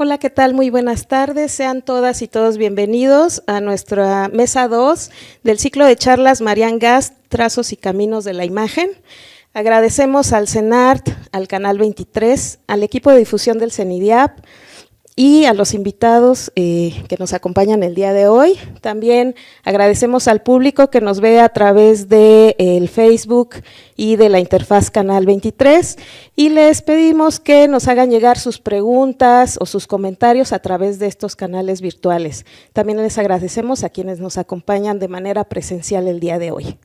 Hola, ¿qué tal? Muy buenas tardes. Sean todas y todos bienvenidos a nuestra mesa 2 del ciclo de charlas Marian Gast, Trazos y Caminos de la Imagen. Agradecemos al CENART, al Canal 23, al equipo de difusión del CENIDIAP y a los invitados que nos acompañan el día de hoy. También agradecemos al público que nos ve a través del Facebook y de la interfaz Canal 23 y les pedimos que nos hagan llegar sus preguntas o sus comentarios a través de estos canales virtuales. También les agradecemos a quienes nos acompañan de manera presencial el día de hoy.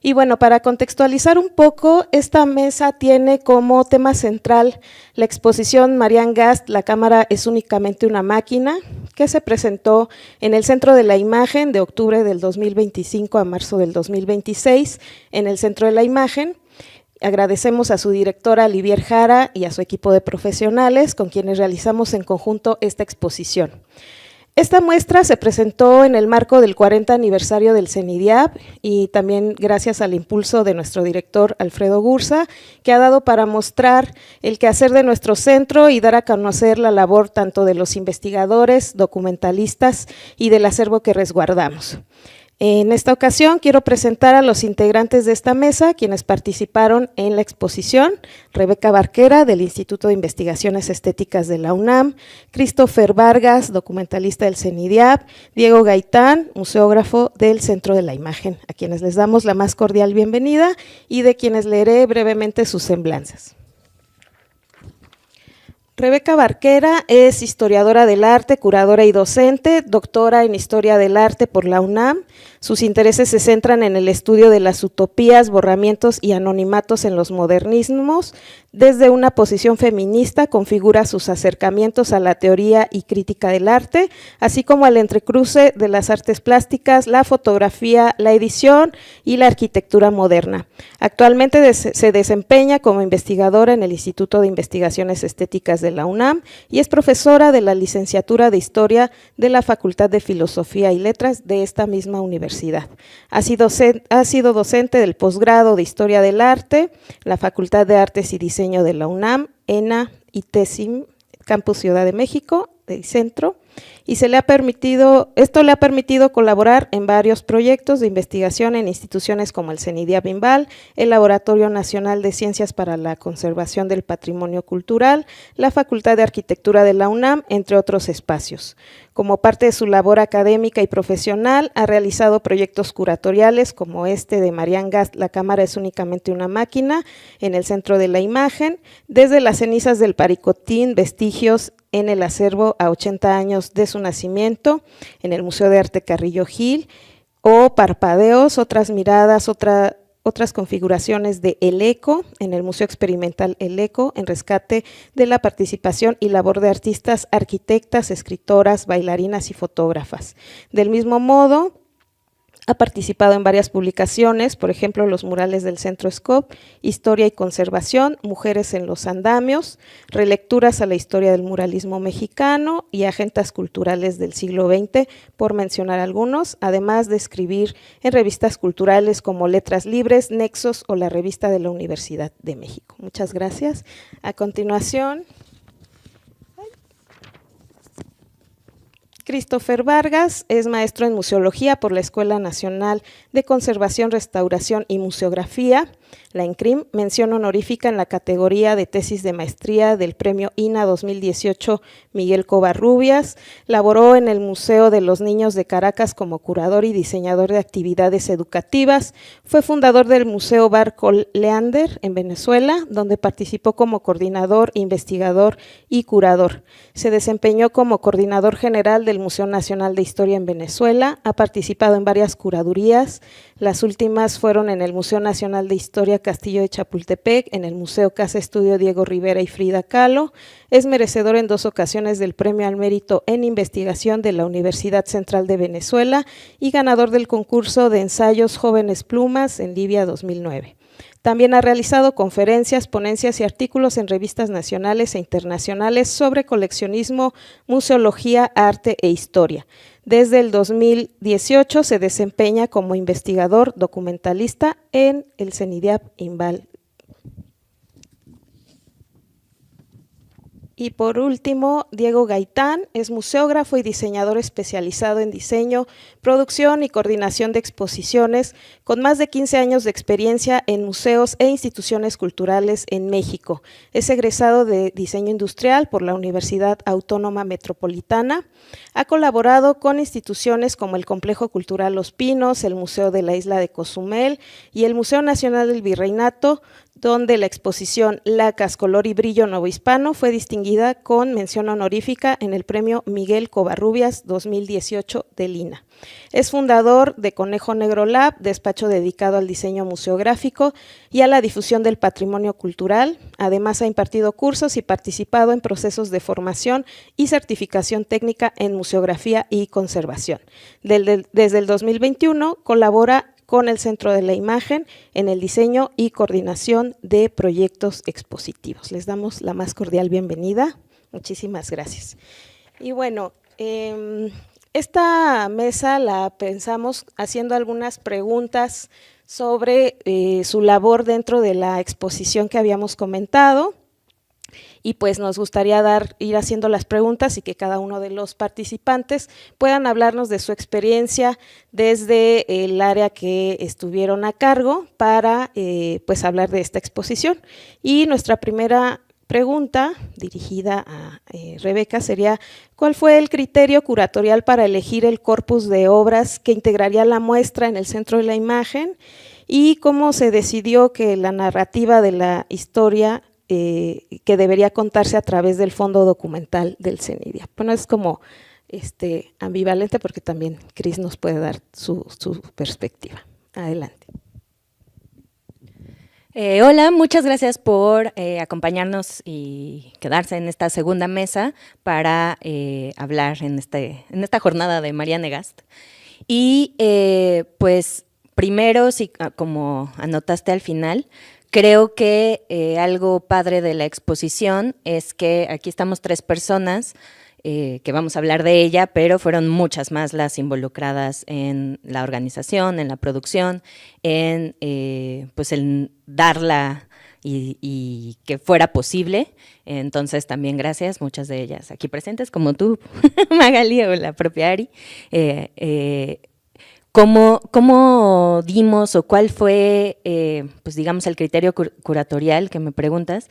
Y bueno, para contextualizar un poco, esta mesa tiene como tema central la exposición Marian Gast, La cámara es únicamente una máquina, que se presentó en el Centro de la Imagen de octubre del 2025 a marzo del 2026 en el Centro de la Imagen. Agradecemos a su directora Olivier Jara y a su equipo de profesionales con quienes realizamos en conjunto esta exposición. Esta muestra se presentó en el marco del 40 aniversario del CENIDIAP y también gracias al impulso de nuestro director Alfredo Gursa, que ha dado para mostrar el quehacer de nuestro centro y dar a conocer la labor tanto de los investigadores, documentalistas y del acervo que resguardamos. En esta ocasión quiero presentar a los integrantes de esta mesa, quienes participaron en la exposición: Rebeca Barquera, del Instituto de Investigaciones Estéticas de la UNAM, Christopher Vargas, documentalista del CENIDIAP, Diego Gaitán, museógrafo del Centro de la Imagen, a quienes les damos la más cordial bienvenida y de quienes leeré brevemente sus semblanzas. Rebeca Barquera es historiadora del arte, curadora y docente, doctora en Historia del Arte por la UNAM. Sus intereses se centran en el estudio de las utopías, borramientos y anonimatos en los modernismos. Desde una posición feminista configura sus acercamientos a la teoría y crítica del arte, así como al entrecruce de las artes plásticas, la fotografía, la edición y la arquitectura moderna. Actualmente se desempeña como investigadora en el Instituto de Investigaciones Estéticas de la UNAM y es profesora de la licenciatura de Historia de la Facultad de Filosofía y Letras de esta misma universidad. Ha sido docente del posgrado de Historia del Arte, la Facultad de Artes y Diseño de la UNAM, ENA y TESIM, Campus Ciudad de México, del Centro, y esto le ha permitido colaborar en varios proyectos de investigación en instituciones como el CENIDIAP Bimbal, el Laboratorio Nacional de Ciencias para la Conservación del Patrimonio Cultural, la Facultad de Arquitectura de la UNAM, entre otros espacios. Como parte de su labor académica y profesional, ha realizado proyectos curatoriales como este de Marian Gast, La cámara es únicamente una máquina, en el Centro de la Imagen, desde las cenizas del Paricotín, vestigios en el acervo a 80 años de su nacimiento, en el Museo de Arte Carrillo Gil, o Parpadeos, otras miradas, otras configuraciones de El Eco, en el Museo Experimental El Eco, en rescate de la participación y labor de artistas, arquitectas, escritoras, bailarinas y fotógrafas. Del mismo modo, ha participado en varias publicaciones, por ejemplo, los murales del Centro Scope, Historia y Conservación, Mujeres en los Andamios, relecturas a la historia del muralismo mexicano y agendas culturales del siglo XX, por mencionar algunos, además de escribir en revistas culturales como Letras Libres, Nexos o la Revista de la Universidad de México. Muchas gracias. A continuación, Christopher Vargas es maestro en Museología por la Escuela Nacional de Conservación, Restauración y Museografía, la ENCRIM, mención honorífica en la categoría de tesis de maestría del Premio INA 2018 Miguel Covarrubias. Laboró en el Museo de los Niños de Caracas como curador y diseñador de actividades educativas. Fue fundador del Museo Barco Leander en Venezuela, donde participó como coordinador, investigador y curador. Se desempeñó como coordinador general del Museo Nacional de Historia en Venezuela. Ha participado en varias curadurías. Las últimas fueron en el Museo Nacional de Historia Castillo de Chapultepec, en el Museo Casa Estudio Diego Rivera y Frida Kahlo. Es merecedor en 2 ocasiones del Premio al Mérito en Investigación de la Universidad Central de Venezuela y ganador del concurso de ensayos Jóvenes Plumas en Libia 2009. También ha realizado conferencias, ponencias y artículos en revistas nacionales e internacionales sobre coleccionismo, museología, arte e historia. Desde el 2018 se desempeña como investigador documentalista en el CENIDIAP Bimbal. Y por último, Diego Gaitán es museógrafo y diseñador especializado en diseño, producción y coordinación de exposiciones, con más de 15 años de experiencia en museos e instituciones culturales en México. Es egresado de diseño industrial por la Universidad Autónoma Metropolitana. Ha colaborado con instituciones como el Complejo Cultural Los Pinos, el Museo de la Isla de Cozumel y el Museo Nacional del Virreinato, donde la exposición Lacas, Color y Brillo Novohispano fue distinguida con mención honorífica en el Premio Miguel Covarrubias 2018 de Lina. Es fundador de Conejo Negro Lab, despacho dedicado al diseño museográfico y a la difusión del patrimonio cultural. Además, ha impartido cursos y participado en procesos de formación y certificación técnica en museografía y conservación. Desde el 2021 colabora con el Centro de la Imagen en el diseño y coordinación de proyectos expositivos. Les damos la más cordial bienvenida. Muchísimas gracias. Y bueno, esta mesa la pensamos haciendo algunas preguntas sobre su labor dentro de la exposición que habíamos comentado. Y pues nos gustaría ir haciendo las preguntas y que cada uno de los participantes puedan hablarnos de su experiencia desde el área que estuvieron a cargo para pues hablar de esta exposición. Y nuestra primera pregunta dirigida a Rebeca sería: ¿cuál fue el criterio curatorial para elegir el corpus de obras que integraría la muestra en el centro de la imagen? ¿Y cómo se decidió que la narrativa de la historia que debería contarse a través del fondo documental del CENIDIA? Bueno, es como ambivalente porque también Cris nos puede dar su perspectiva. Adelante. Hola, muchas gracias por acompañarnos y quedarse en esta segunda mesa para hablar en esta jornada de Marianne Gast. Y pues primero, sí, como anotaste al final, creo que algo padre de la exposición es que aquí estamos 3 personas que vamos a hablar de ella, pero fueron muchas más las involucradas en la organización, en la producción, en pues el darla y que fuera posible. Entonces también gracias, muchas de ellas aquí presentes, como tú, Magali, o la propia Ari. ¿Cómo dimos o cuál fue, pues digamos, el criterio curatorial que me preguntas?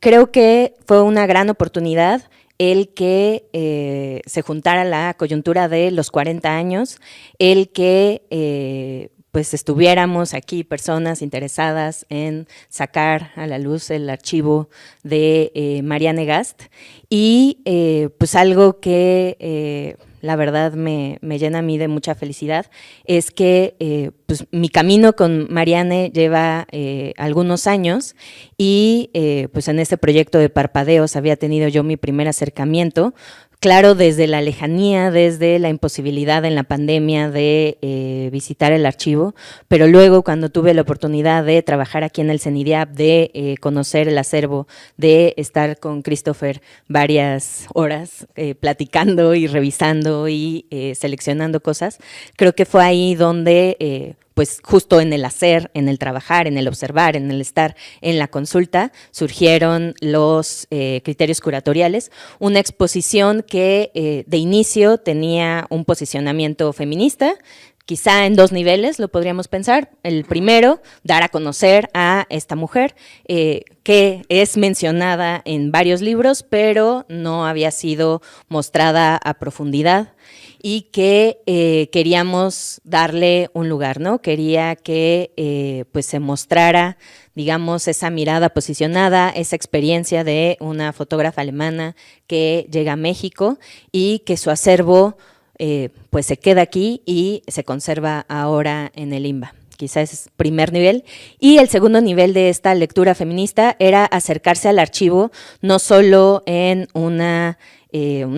Creo que fue una gran oportunidad el que se juntara la coyuntura de los 40 años, el que pues estuviéramos aquí personas interesadas en sacar a la luz el archivo de Marianne Gast y pues algo que la verdad me llena a mí de mucha felicidad es que pues mi camino con Marianne lleva algunos años y pues en este proyecto de Parpadeos había tenido yo mi primer acercamiento. Claro, desde la lejanía, desde la imposibilidad en la pandemia de visitar el archivo, pero luego cuando tuve la oportunidad de trabajar aquí en el CENIDIAP, de conocer el acervo, de estar con Christopher varias horas platicando y revisando y seleccionando cosas, creo que fue ahí donde pues justo en el hacer, en el trabajar, en el observar, en el estar en la consulta, surgieron los criterios curatoriales, una exposición que de inicio tenía un posicionamiento feminista, quizá en 2 niveles lo podríamos pensar. El primero, dar a conocer a esta mujer que es mencionada en varios libros, pero no había sido mostrada a profundidad y que queríamos darle un lugar, ¿no? Quería que pues se mostrara, digamos, esa mirada posicionada, esa experiencia de una fotógrafa alemana que llega a México y que su acervo pues se queda aquí y se conserva ahora en el INBA. Quizás es primer nivel. Y el segundo nivel de esta lectura feminista era acercarse al archivo, no solo en un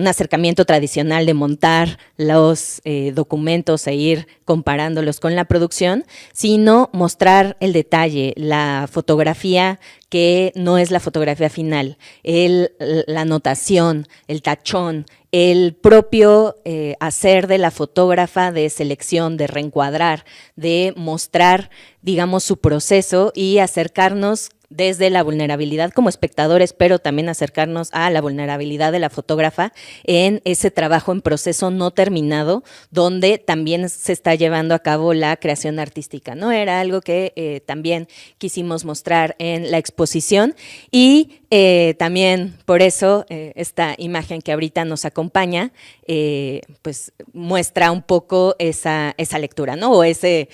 acercamiento tradicional de montar los documentos e ir comparándolos con la producción, sino mostrar el detalle, la fotografía que no es la fotografía final, la anotación, el tachón, el propio hacer de la fotógrafa de selección, de reencuadrar, de mostrar, digamos, su proceso y acercarnos desde la vulnerabilidad como espectadores, pero también acercarnos a la vulnerabilidad de la fotógrafa en ese trabajo en proceso no terminado, donde también se está llevando a cabo la creación artística, ¿no? Era algo que también quisimos mostrar en la exposición y también por eso esta imagen que ahorita nos acompaña, pues muestra un poco esa lectura, ¿no? O ese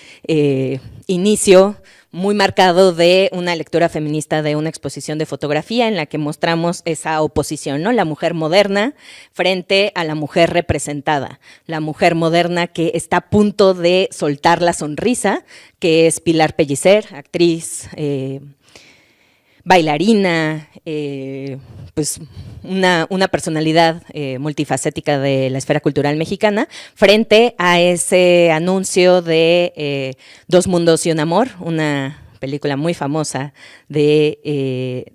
inicio muy marcado de una lectura feminista de una exposición de fotografía en la que mostramos esa oposición, ¿no? La mujer moderna frente a la mujer representada, la mujer moderna que está a punto de soltar la sonrisa, que es Pilar Pellicer, actriz, bailarina, pues una personalidad multifacética de la esfera cultural mexicana, frente a ese anuncio de Dos mundos y un amor, una película muy famosa de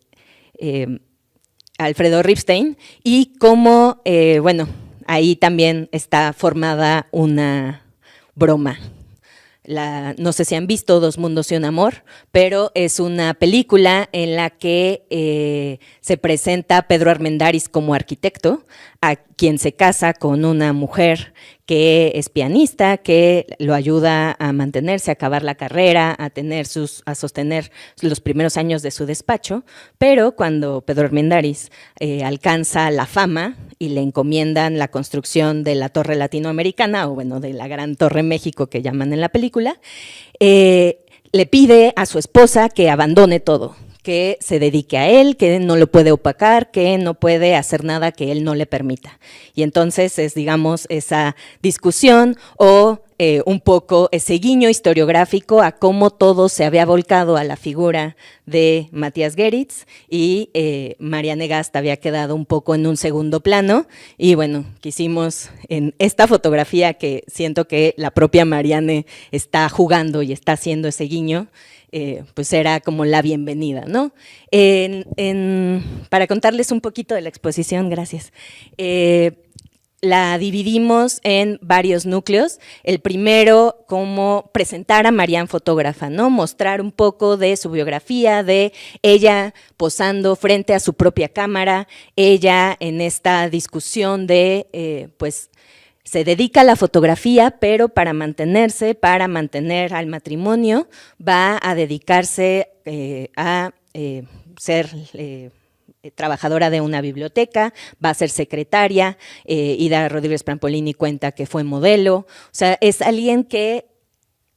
Alfredo Ripstein, y cómo, bueno, ahí también está formada una broma. No sé si han visto Dos mundos y un amor, pero es una película en la que se presenta a Pedro Armendáriz como arquitecto, a quien se casa con una mujer que es pianista, que lo ayuda a mantenerse, a acabar la carrera, a sostener los primeros años de su despacho, pero cuando Pedro Armendáriz alcanza la fama y le encomiendan la construcción de la Torre Latinoamericana, o bueno, de la Gran Torre México que llaman en la película, le pide a su esposa que abandone todo, que se dedique a él, que no lo puede opacar, que no puede hacer nada que él no le permita. Y entonces es, digamos, esa discusión o un poco ese guiño historiográfico a cómo todo se había volcado a la figura de Matías Geritz y Marianne Gast había quedado un poco en un segundo plano. Y bueno, quisimos en esta fotografía, que siento que la propia Marianne está jugando y está haciendo ese guiño, pues era como la bienvenida, ¿no? Para contarles un poquito de la exposición, gracias. La dividimos en varios núcleos. El primero, como presentar a Marianne fotógrafa, ¿no? Mostrar un poco de su biografía, de ella posando frente a su propia cámara, ella en esta discusión de, pues, se dedica a la fotografía, pero para mantener al matrimonio, va a dedicarse a ser trabajadora de una biblioteca, va a ser secretaria. Ida Rodríguez Prampolini cuenta que fue modelo. O sea, es alguien que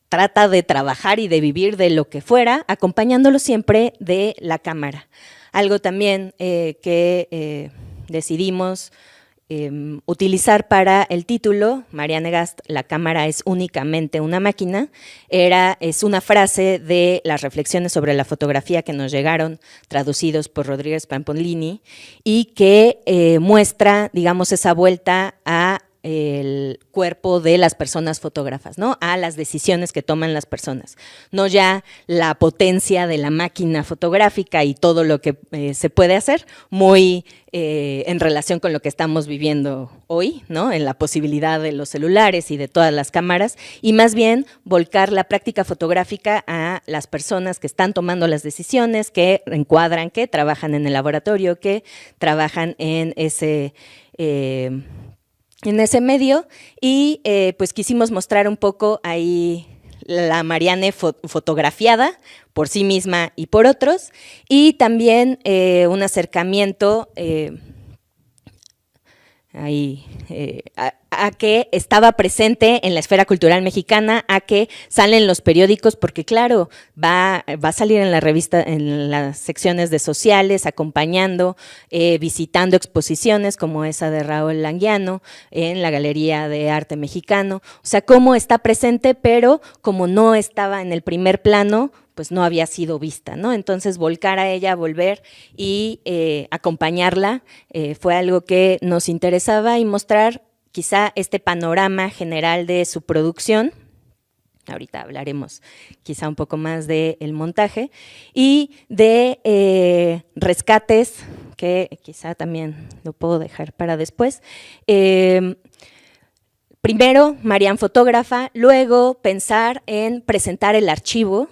trata de trabajar y de vivir de lo que fuera, acompañándolo siempre de la cámara. Algo también que decidimos utilizar para el título, Marianne Gast, la cámara es únicamente una máquina, es una frase de las reflexiones sobre la fotografía que nos llegaron traducidos por Rodríguez Pampolini y que muestra, digamos, esa vuelta a el cuerpo de las personas fotógrafas, ¿no? A las decisiones que toman las personas, no ya la potencia de la máquina fotográfica y todo lo que se puede hacer, muy en relación con lo que estamos viviendo hoy, ¿no? En la posibilidad de los celulares y de todas las cámaras, y más bien volcar la práctica fotográfica a las personas que están tomando las decisiones, que encuadran, que trabajan en el laboratorio, que trabajan en ese medio, y pues quisimos mostrar un poco ahí la Marianne fotografiada por sí misma y por otros, y también un acercamiento a que estaba presente en la esfera cultural mexicana, a que salen los periódicos, porque claro, va a salir en la revista, en las secciones de sociales, acompañando, visitando exposiciones como esa de Raúl Languiano, en la Galería de Arte Mexicano. O sea, cómo está presente, pero como no estaba en el primer plano, pues no había sido vista, ¿no? Entonces, volcar a ella, volver y acompañarla fue algo que nos interesaba, y mostrar quizá este panorama general de su producción. Ahorita hablaremos quizá un poco más del montaje y de rescates, que quizá también lo puedo dejar para después. Primero, Marianne fotógrafa, luego pensar en presentar el archivo,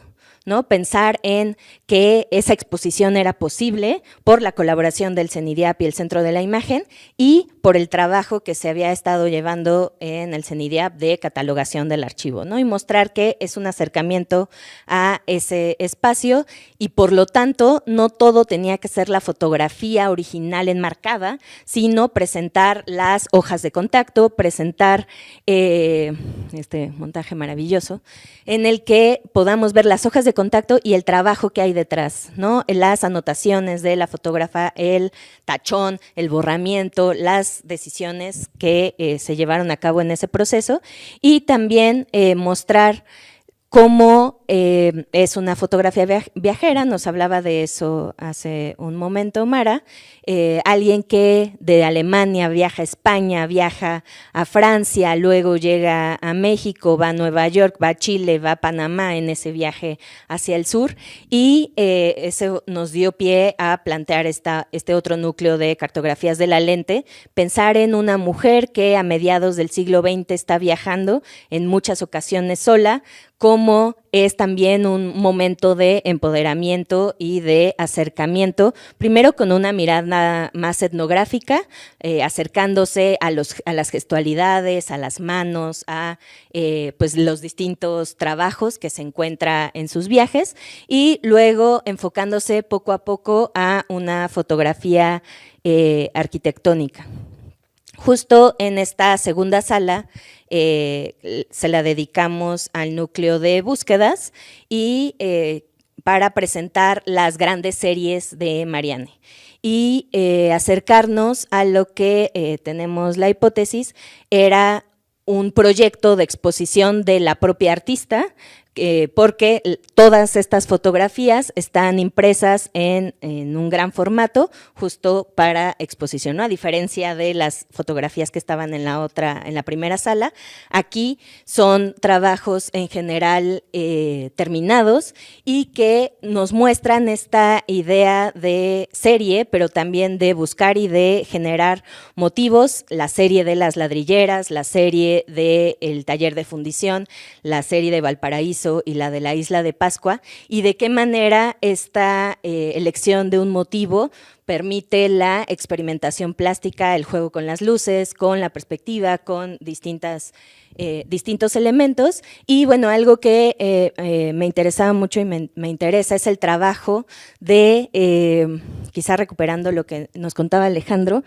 ¿no? Pensar en que esa exposición era posible por la colaboración del CENIDIAP y el Centro de la Imagen y por el trabajo que se había estado llevando en el CENIDIAP de catalogación del archivo, ¿no? Y mostrar que es un acercamiento a ese espacio y por lo tanto no todo tenía que ser la fotografía original enmarcada, sino presentar las hojas de contacto, presentar este montaje maravilloso en el que podamos ver las hojas de contacto y el trabajo que hay detrás, ¿no? Las anotaciones de la fotógrafa, el tachón, el borramiento, las decisiones que se llevaron a cabo en ese proceso y también mostrar cómo es una fotografía viajera, nos hablaba de eso hace un momento Mara, alguien que de Alemania viaja a España, viaja a Francia, luego llega a México, va a Nueva York, va a Chile, va a Panamá en ese viaje hacia el sur y eso nos dio pie a plantear este otro núcleo de cartografías de la lente, pensar en una mujer que a mediados del siglo XX está viajando en muchas ocasiones sola, como es también un momento de empoderamiento y de acercamiento, primero con una mirada más etnográfica, acercándose a las gestualidades, a las manos, a pues los distintos trabajos que se encuentra en sus viajes y luego enfocándose poco a poco a una fotografía arquitectónica. Justo en esta segunda sala se la dedicamos al núcleo de búsquedas y para presentar las grandes series de Marianne y acercarnos a lo que tenemos la hipótesis era un proyecto de exposición de la propia artista, porque todas estas fotografías están impresas en un gran formato justo para exposición, ¿no? A diferencia de las fotografías que estaban en la primera sala, aquí son trabajos en general terminados y que nos muestran esta idea de serie, pero también de buscar y de generar motivos, la serie de las ladrilleras, la serie del taller de fundición, la serie de Valparaíso y la de la Isla de Pascua, y de qué manera esta elección de un motivo permite la experimentación plástica, el juego con las luces, con la perspectiva, con distintos elementos. Y bueno, algo que me interesaba mucho y me interesa es el trabajo de, quizá recuperando lo que nos contaba Alejandro,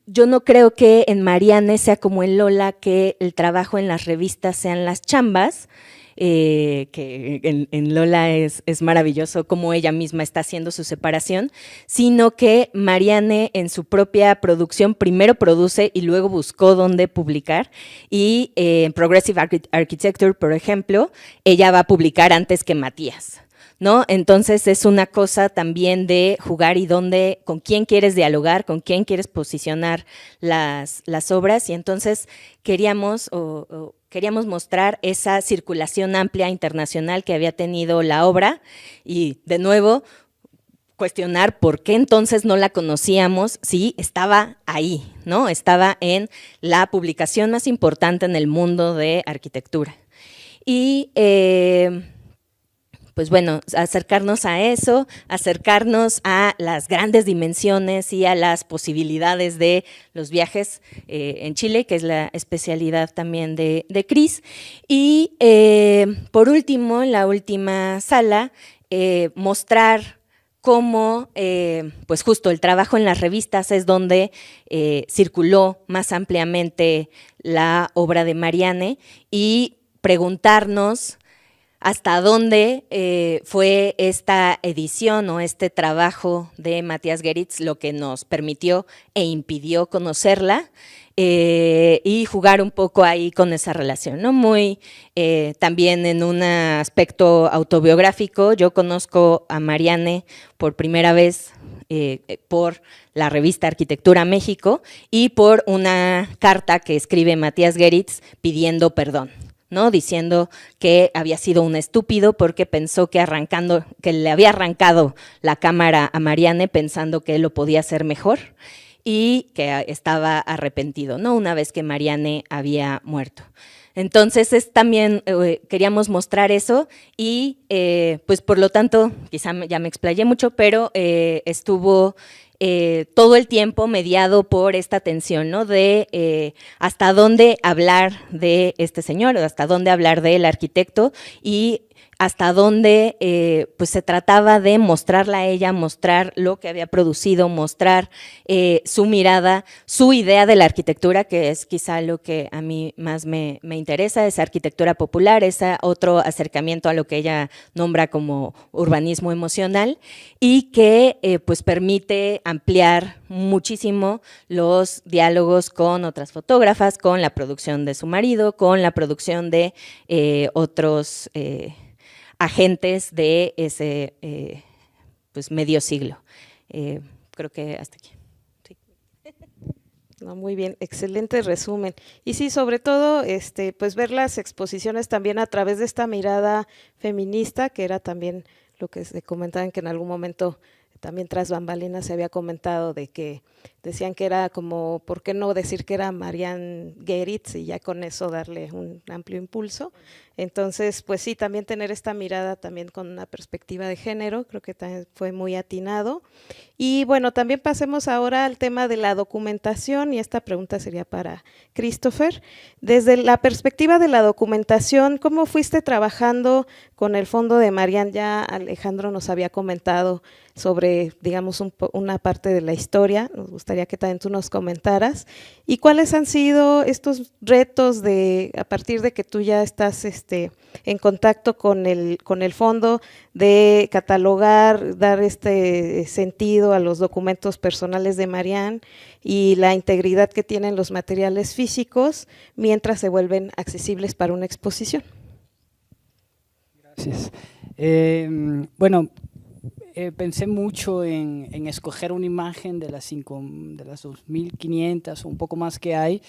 yo no creo que en Marianne sea como en Lola que el trabajo en las revistas sean las chambas, que en Lola es maravilloso cómo ella misma está haciendo su separación, sino que Marianne en su propia producción primero produce y luego buscó dónde publicar y en Progressive Architecture, por ejemplo, ella va a publicar antes que Matías, ¿no? Entonces es una cosa también de jugar y con quién quieres dialogar, con quién quieres posicionar las obras y entonces queríamos mostrar esa circulación amplia internacional que había tenido la obra y de nuevo cuestionar por qué entonces no la conocíamos si estaba ahí, ¿no? Estaba en la publicación más importante en el mundo de arquitectura. Y pues bueno, acercarnos a eso, acercarnos a las grandes dimensiones y a las posibilidades de los viajes en Chile, que es la especialidad también de Cris. Y por último, en la última sala, mostrar cómo pues justo el trabajo en las revistas es donde circuló más ampliamente la obra de Marianne y preguntarnos hasta dónde fue esta edición o este trabajo de Matías Geritz lo que nos permitió e impidió conocerla y jugar un poco ahí con esa relación, ¿no? Muy también en un aspecto autobiográfico, yo conozco a Marianne por primera vez por la revista Arquitectura México y por una carta que escribe Matías Geritz pidiendo perdón, ¿no? Diciendo que había sido un estúpido porque pensó que le había arrancado la cámara a Marianne pensando que él lo podía hacer mejor y que estaba arrepentido, ¿no? Una vez que Marianne había muerto. Entonces también queríamos mostrar eso y pues por lo tanto, quizá ya me explayé mucho, pero estuvo todo el tiempo mediado por esta tensión, ¿no? De hasta dónde hablar de este señor, hasta dónde hablar del arquitecto y hasta dónde pues se trataba de mostrarla a ella, mostrar lo que había producido, mostrar su mirada, su idea de la arquitectura, que es quizá lo que a mí más me interesa, esa arquitectura popular, ese otro acercamiento a lo que ella nombra como urbanismo emocional y que pues permite ampliar muchísimo los diálogos con otras fotógrafas, con la producción de su marido, con la producción de otros agentes de ese pues medio siglo. Creo que hasta aquí. Sí. No, muy bien, excelente resumen. Y sí, sobre todo, pues ver las exposiciones también a través de esta mirada feminista, que era también lo que se comentaban que en algún momento también tras bambalinas se había comentado de que decían que era como, ¿por qué no decir que era Marianne Geritz y ya con eso darle un amplio impulso? Entonces, pues sí, también tener esta mirada también con una perspectiva de género, creo que también fue muy atinado. Y bueno, también pasemos ahora al tema de la documentación y esta pregunta sería para Christopher. Desde la perspectiva de la documentación, ¿cómo fuiste trabajando con el fondo de Marianne? Ya Alejandro nos había comentado sobre, digamos, una parte de la historia, nos gustaría que también tú nos comentaras. ¿Y cuáles han sido estos retos a partir de que tú ya estás en contacto con el fondo, de catalogar, dar sentido a los documentos personales de Marianne y la integridad que tienen los materiales físicos mientras se vuelven accesibles para una exposición? Gracias. Bueno, pensé mucho en escoger una imagen de las 2.500 o un poco más que hay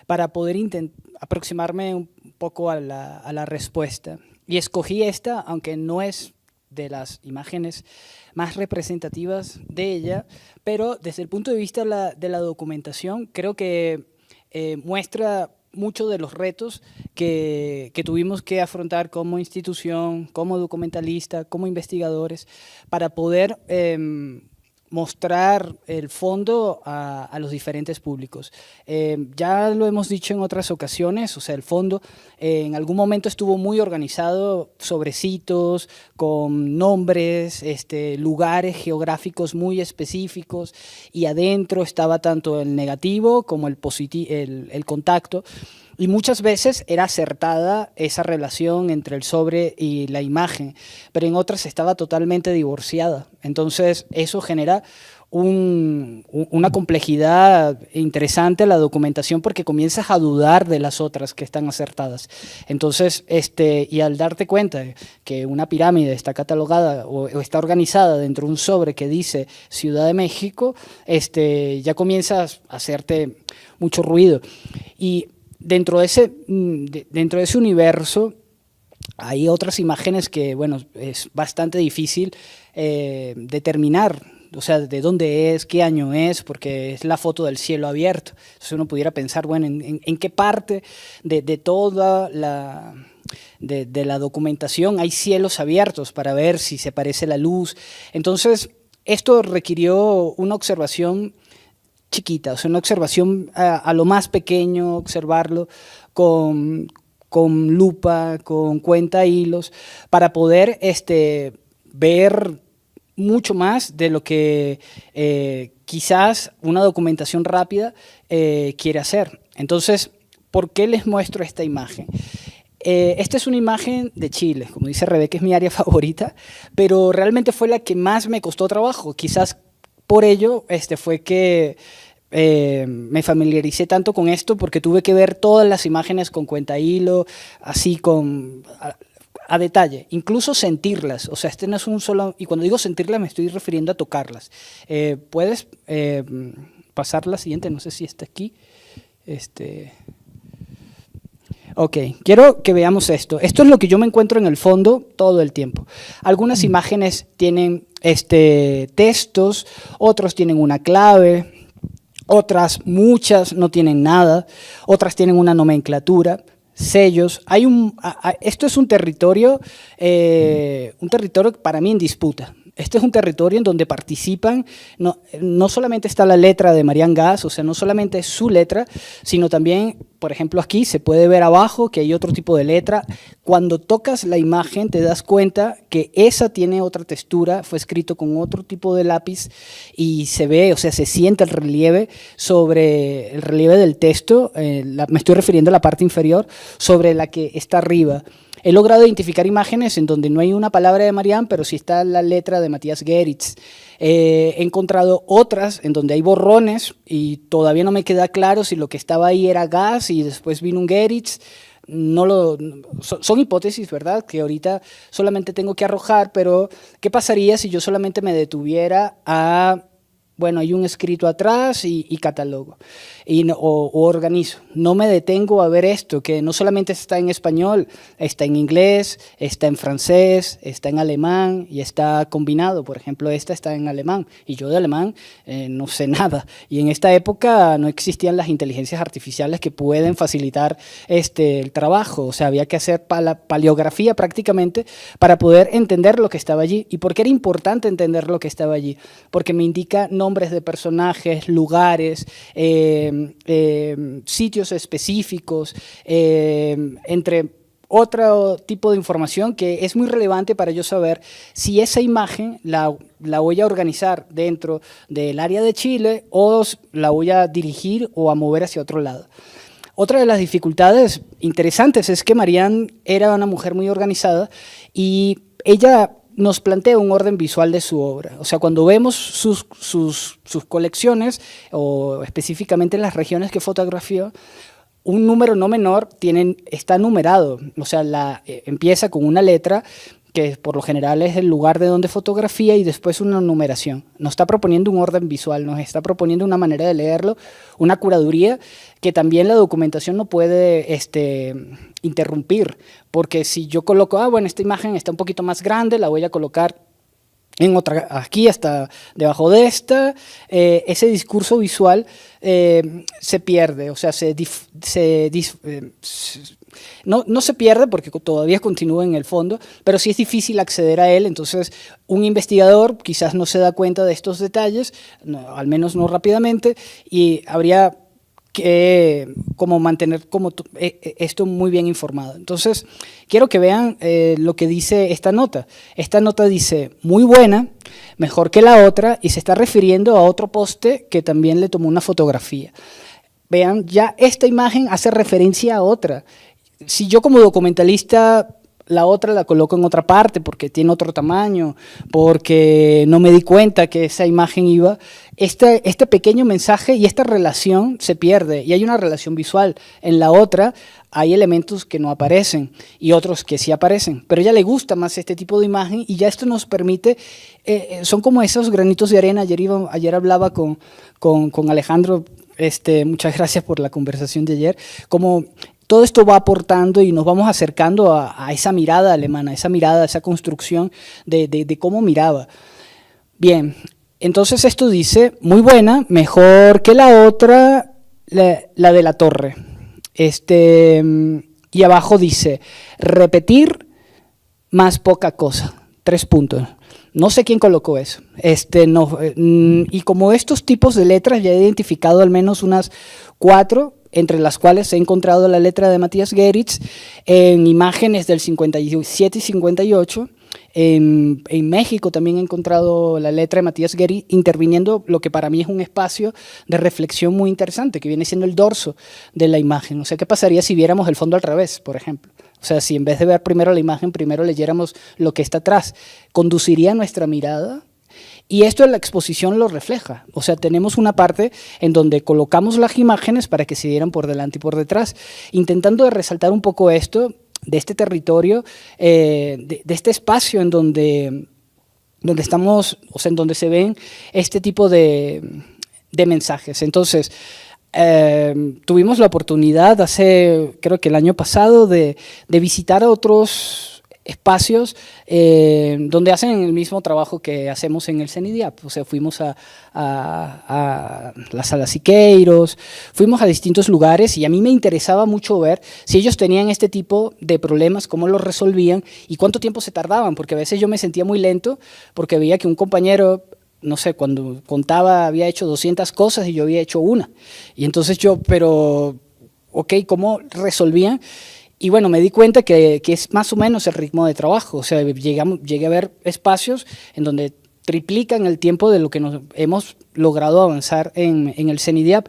para poder aproximarme un poco a la respuesta. Y escogí esta, aunque no es de las imágenes más representativas de ella, pero desde el punto de vista de la documentación creo que muestra muchos de los retos que tuvimos que afrontar como institución, como documentalista, como investigadores, para poder mostrar el fondo a los diferentes públicos. Ya lo hemos dicho en otras ocasiones, o sea, el fondo en algún momento estuvo muy organizado, sobrecitos, con nombres, lugares geográficos muy específicos, y adentro estaba tanto el negativo como el contacto. Y muchas veces era acertada esa relación entre el sobre y la imagen, pero en otras estaba totalmente divorciada. Entonces eso genera una complejidad interesante en la documentación porque comienzas a dudar de las otras que están acertadas. Entonces, y al darte cuenta que una pirámide está catalogada o está organizada dentro de un sobre que dice Ciudad de México, ya comienzas a hacerte mucho ruido. Y dentro de ese universo hay otras imágenes que, bueno, es bastante difícil determinar, o sea, de dónde es, qué año es, porque es la foto del cielo abierto. Entonces uno pudiera pensar, bueno, en qué parte de toda de la documentación hay cielos abiertos para ver si se parece la luz. Entonces, esto requirió una observación chiquita, o sea, una observación a lo más pequeño, observarlo con lupa, con cuenta hilos, para poder ver mucho más de lo que quizás una documentación rápida quiere hacer. Entonces, ¿por qué les muestro esta imagen? Esta es una imagen de Chile, como dice Rebeca, es mi área favorita, pero realmente fue la que más me costó trabajo. Quizás por ello fue que me familiaricé tanto con esto, porque tuve que ver todas las imágenes con cuenta hilo, así a detalle, incluso sentirlas. O sea, no es un solo, y cuando digo sentirlas me estoy refiriendo a tocarlas. ¿Puedes pasar la siguiente? No sé si está aquí. Ok, quiero que veamos esto. Esto es lo que yo me encuentro en el fondo todo el tiempo. Algunas imágenes tienen textos, otros tienen una clave, otras, muchas, no tienen nada, otras tienen una nomenclatura, sellos. Esto es un territorio para mí en disputa. Este es un territorio en donde participan, no solamente está la letra de Marianne Gass, o sea, no solamente es su letra, sino también, por ejemplo, aquí se puede ver abajo que hay otro tipo de letra. Cuando tocas la imagen te das cuenta que esa tiene otra textura, fue escrito con otro tipo de lápiz y se ve, o sea, se siente el relieve sobre el relieve del texto, me estoy refiriendo a la parte inferior, sobre la que está arriba. He logrado identificar imágenes en donde no hay una palabra de Marianne, pero sí está la letra de Matthias Geritz. He encontrado otras en donde hay borrones y todavía no me queda claro si lo que estaba ahí era Gass y después vino un Geritz. Son hipótesis, ¿verdad?, que ahorita solamente tengo que arrojar, pero ¿qué pasaría si yo solamente me detuviera a... Bueno, hay un escrito atrás y catálogo o organizo. No me detengo a ver esto, que no solamente está en español, está en inglés, está en francés, está en alemán y está combinado. Por ejemplo, esta está en alemán y yo de alemán no sé nada. Y en esta época no existían las inteligencias artificiales que pueden facilitar el trabajo. O sea, había que hacer paleografía prácticamente para poder entender lo que estaba allí. ¿Y por qué era importante entender lo que estaba allí? Porque me indica nombres de personajes, lugares, sitios específicos, entre otro tipo de información que es muy relevante para yo saber si esa imagen la voy a organizar dentro del área de Chile o la voy a dirigir o a mover hacia otro lado. Otra de las dificultades interesantes es que Marianne era una mujer muy organizada y ella nos plantea un orden visual de su obra. O sea, cuando vemos sus colecciones, o específicamente las regiones que fotografió, un número no menor está numerado. O sea, empieza con una letra, que por lo general es el lugar de donde fotografía, y después una numeración. Nos está proponiendo un orden visual, nos está proponiendo una manera de leerlo, una curaduría que también la documentación no puede interrumpir, porque si yo coloco, bueno, esta imagen está un poquito más grande, la voy a colocar en otra, aquí hasta debajo de esta, ese discurso visual se pierde, o sea, no se pierde porque todavía continúa en el fondo, pero sí es difícil acceder a él. Entonces un investigador quizás no se da cuenta de estos detalles, al menos no rápidamente, y habría que mantener esto muy bien informado. Entonces quiero que vean lo que dice esta nota. Esta nota dice, muy buena, mejor que la otra, y se está refiriendo a otro poste que también le tomó una fotografía. Vean, ya esta imagen hace referencia a otra. Si yo como documentalista la otra la coloco en otra parte porque tiene otro tamaño, porque no me di cuenta que esa imagen iba, este pequeño mensaje y esta relación se pierde y hay una relación visual. En la otra hay elementos que no aparecen y otros que sí aparecen, pero a ella le gusta más este tipo de imagen y ya esto nos permite, son como esos granitos de arena. Ayer hablaba con Alejandro, muchas gracias por la conversación de ayer, como todo esto va aportando y nos vamos acercando a esa mirada alemana, esa construcción de cómo miraba. Bien, entonces esto dice, muy buena, mejor que la otra, la de la torre. Y abajo dice, repetir más poca cosa, 3 puntos. No sé quién colocó eso. Y como estos tipos de letras, ya he identificado al menos unas 4, entre las cuales he encontrado la letra de Matthias Geritz en imágenes del 57 y 58. En México también he encontrado la letra de Matthias Geritz interviniendo lo que para mí es un espacio de reflexión muy interesante, que viene siendo el dorso de la imagen. O sea, ¿qué pasaría si viéramos el fondo al revés, por ejemplo? O sea, si en vez de ver primero la imagen, primero leyéramos lo que está atrás, ¿conduciría nuestra mirada? Y esto en la exposición lo refleja. O sea, tenemos una parte en donde colocamos las imágenes para que se dieran por delante y por detrás, intentando resaltar un poco esto, de este territorio, de este espacio en donde estamos, o sea, en donde se ven este tipo de mensajes. Entonces, tuvimos la oportunidad creo que el año pasado, de visitar otros espacios donde hacen el mismo trabajo que hacemos en el CENIDIAP. O sea, fuimos a la Sala Siqueiros, fuimos a distintos lugares y a mí me interesaba mucho ver si ellos tenían este tipo de problemas, cómo los resolvían y cuánto tiempo se tardaban, porque a veces yo me sentía muy lento porque veía que un compañero, no sé, cuando contaba había hecho 200 cosas y yo había hecho una. Y entonces yo, pero, ok, ¿cómo resolvían? Y bueno, me di cuenta que es más o menos el ritmo de trabajo. O sea, llegué a ver espacios en donde triplican el tiempo de lo que nos hemos logrado avanzar en el CENIDIAP.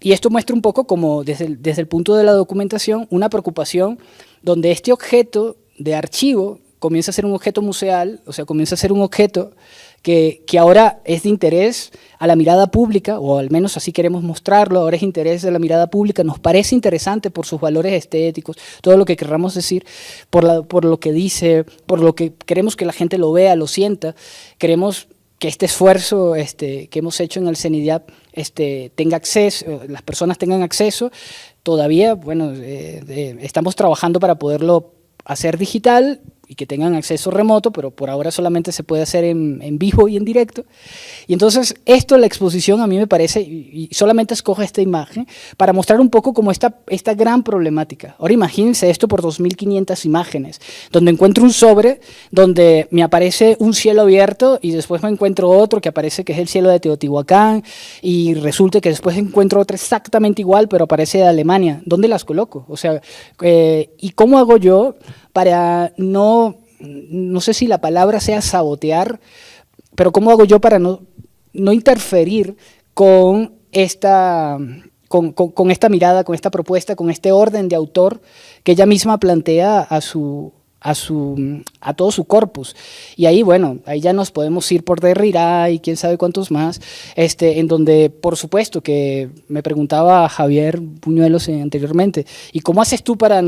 Y esto muestra un poco como desde el punto de la documentación, una preocupación donde este objeto de archivo comienza a ser un objeto museal, o sea, comienza a ser un objeto que ahora es de interés a la mirada pública, o al menos así queremos mostrarlo, ahora es interés de la mirada pública, nos parece interesante por sus valores estéticos, todo lo que querramos decir, por lo que dice, por lo que queremos que la gente lo vea, lo sienta, queremos que este esfuerzo que hemos hecho en el CENIDIAP tenga acceso, las personas tengan acceso. Todavía, bueno, estamos trabajando para poderlo hacer digital y que tengan acceso remoto, pero por ahora solamente se puede hacer en vivo y en directo. Y entonces esto, la exposición a mí me parece, y solamente escojo esta imagen, para mostrar un poco como esta gran problemática. Ahora imagínense esto por 2.500 imágenes, donde encuentro un sobre, donde me aparece un cielo abierto y después me encuentro otro que aparece que es el cielo de Teotihuacán y resulta que después encuentro otra exactamente igual, pero aparece de Alemania. ¿Dónde las coloco? O sea, ¿y cómo hago yo para no sé si la palabra sea sabotear, pero cómo hago yo para no interferir con esta mirada, con esta propuesta, con este orden de autor que ella misma plantea a todo su corpus? Y ahí, bueno, ahí ya nos podemos ir por Derrida y quién sabe cuántos más, en donde, por supuesto, que me preguntaba Javier Buñuelos anteriormente, ¿y cómo haces tú para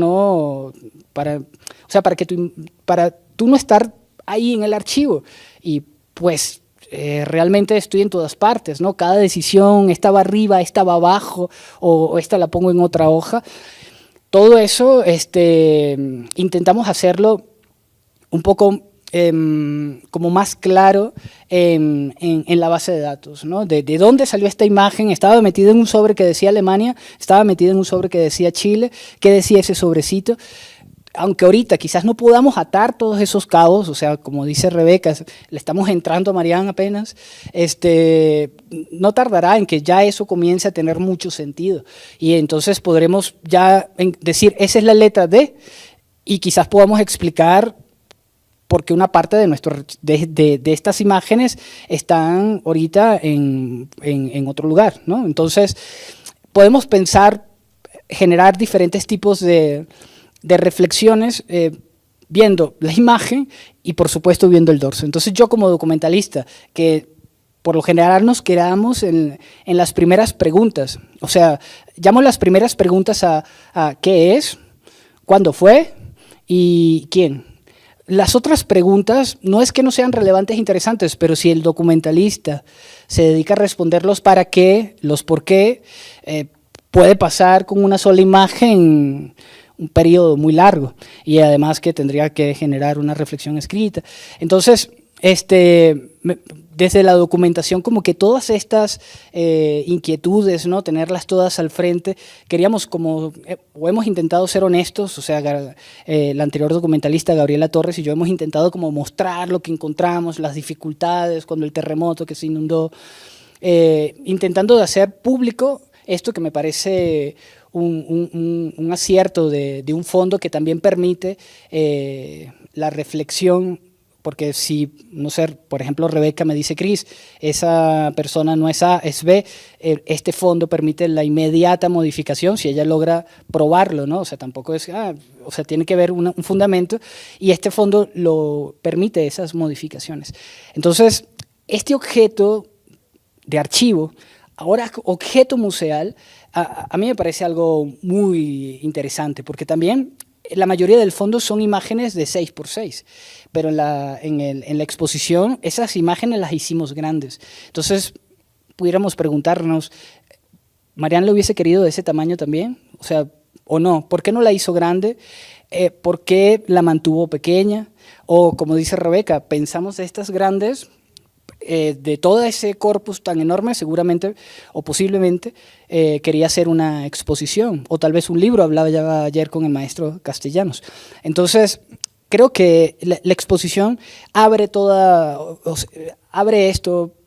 tú no estar ahí en el archivo? Y pues realmente estoy en todas partes, ¿no? Cada decisión, estaba arriba, estaba abajo, o esta la pongo en otra hoja. Todo eso intentamos hacerlo un poco como más claro en la base de datos, ¿no? De dónde salió esta imagen. Estaba metida en un sobre que decía Alemania, estaba metida en un sobre que decía Chile. ¿Qué decía ese sobrecito? Aunque ahorita quizás no podamos atar todos esos cabos, o sea, como dice Rebeca, le estamos entrando a Marian apenas, no tardará en que ya eso comience a tener mucho sentido. Y entonces podremos ya decir, esa es la letra D, y quizás podamos explicar por qué una parte de estas imágenes están ahorita en otro lugar, ¿no? Entonces, podemos pensar, generar diferentes tipos de reflexiones viendo la imagen y por supuesto viendo el dorso. Entonces yo como documentalista, que por lo general nos quedamos en las primeras preguntas, o sea, llamo las primeras preguntas a ¿qué es?, ¿cuándo fue? ¿Y quién? Las otras preguntas no es que no sean relevantes e interesantes, pero si el documentalista se dedica a responder los para qué, los por qué, puede pasar con una sola imagen un periodo muy largo y además que tendría que generar una reflexión escrita. Entonces, desde la documentación, como que todas estas inquietudes, ¿no?, tenerlas todas al frente, queríamos o hemos intentado ser honestos, o sea, la anterior documentalista, Gabriela Torres, y yo hemos intentado como mostrar lo que encontramos, las dificultades cuando el terremoto que se inundó, intentando de hacer público esto que me parece un acierto de un fondo que también permite la reflexión, porque si, no sé, por ejemplo, Rebeca me dice, Cris, esa persona no es A, es B, este fondo permite la inmediata modificación si ella logra probarlo, ¿no? O sea, tampoco es, o sea, tiene que haber un fundamento y este fondo lo permite esas modificaciones. Entonces, este objeto de archivo, ahora objeto museal, a mí me parece algo muy interesante, porque también la mayoría del fondo son imágenes de 6x6, pero en la exposición esas imágenes las hicimos grandes. Entonces, pudiéramos preguntarnos, ¿Marian lo hubiese querido de ese tamaño también? O sea, o no? ¿Por qué no la hizo grande? ¿Por qué la mantuvo pequeña? O como dice Rebeca, pensamos estas grandes, de todo ese corpus tan enorme, seguramente o posiblemente quería hacer una exposición o tal vez un libro, hablaba ya ayer con el maestro Castellanos. Entonces, creo que la exposición abre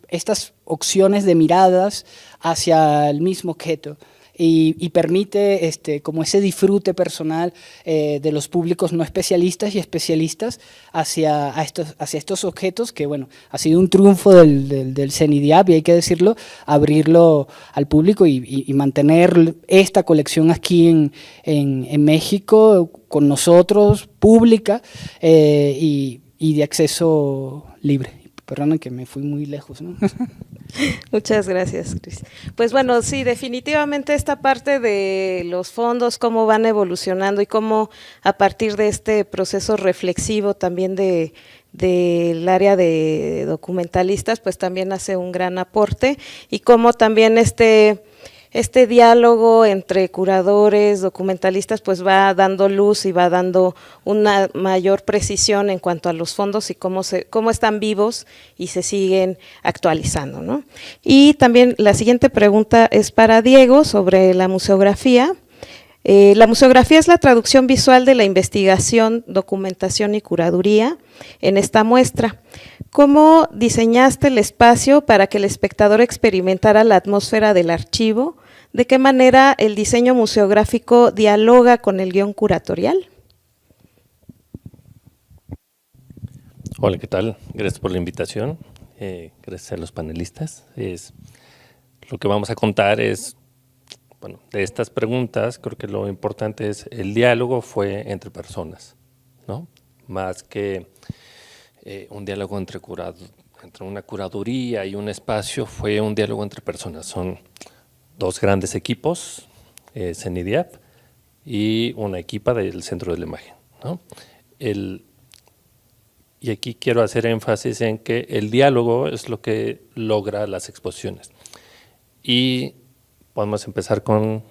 estas opciones de miradas hacia el mismo objeto. Y permite como ese disfrute personal de los públicos no especialistas y especialistas hacia estos objetos que, bueno, ha sido un triunfo del CENIDIAP, y hay que decirlo, abrirlo al público y mantener esta colección aquí en México con nosotros, pública y de acceso libre. Perdón que me fui muy lejos, ¿no? Muchas gracias, Cris. Pues bueno, sí, definitivamente esta parte de los fondos, cómo van evolucionando y cómo a partir de este proceso reflexivo también del área de documentalistas, pues también hace un gran aporte, y cómo también este diálogo entre curadores, documentalistas, pues va dando luz y va dando una mayor precisión en cuanto a los fondos y cómo están vivos y se siguen actualizando, ¿no? Y también la siguiente pregunta es para Diego sobre la museografía. La museografía es la traducción visual de la investigación, documentación y curaduría en esta muestra. ¿Cómo diseñaste el espacio para que el espectador experimentara la atmósfera del archivo? ¿De qué manera el diseño museográfico dialoga con el guión curatorial? Hola, ¿qué tal? Gracias por la invitación. Gracias a los panelistas. Lo que vamos a contar es, bueno, de estas preguntas, creo que lo importante es el diálogo fue entre personas, ¿no? Más que un diálogo entre una curaduría y un espacio, fue un diálogo entre personas. Son dos grandes equipos, CENIDIAP y una equipa del Centro de la Imagen, ¿no? Y aquí quiero hacer énfasis en que el diálogo es lo que logra las exposiciones. Y podemos empezar con…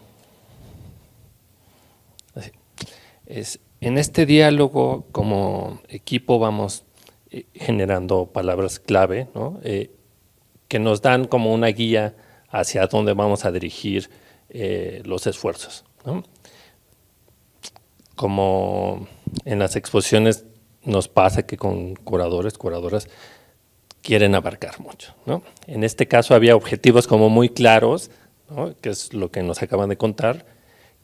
en este diálogo, como equipo, vamos generando palabras clave, ¿no? Que nos dan como una guía hacia dónde vamos a dirigir los esfuerzos, ¿no? Como en las exposiciones nos pasa que con curadoras quieren abarcar mucho, ¿no? En este caso había objetivos como muy claros, ¿no? Que es lo que nos acaban de contar,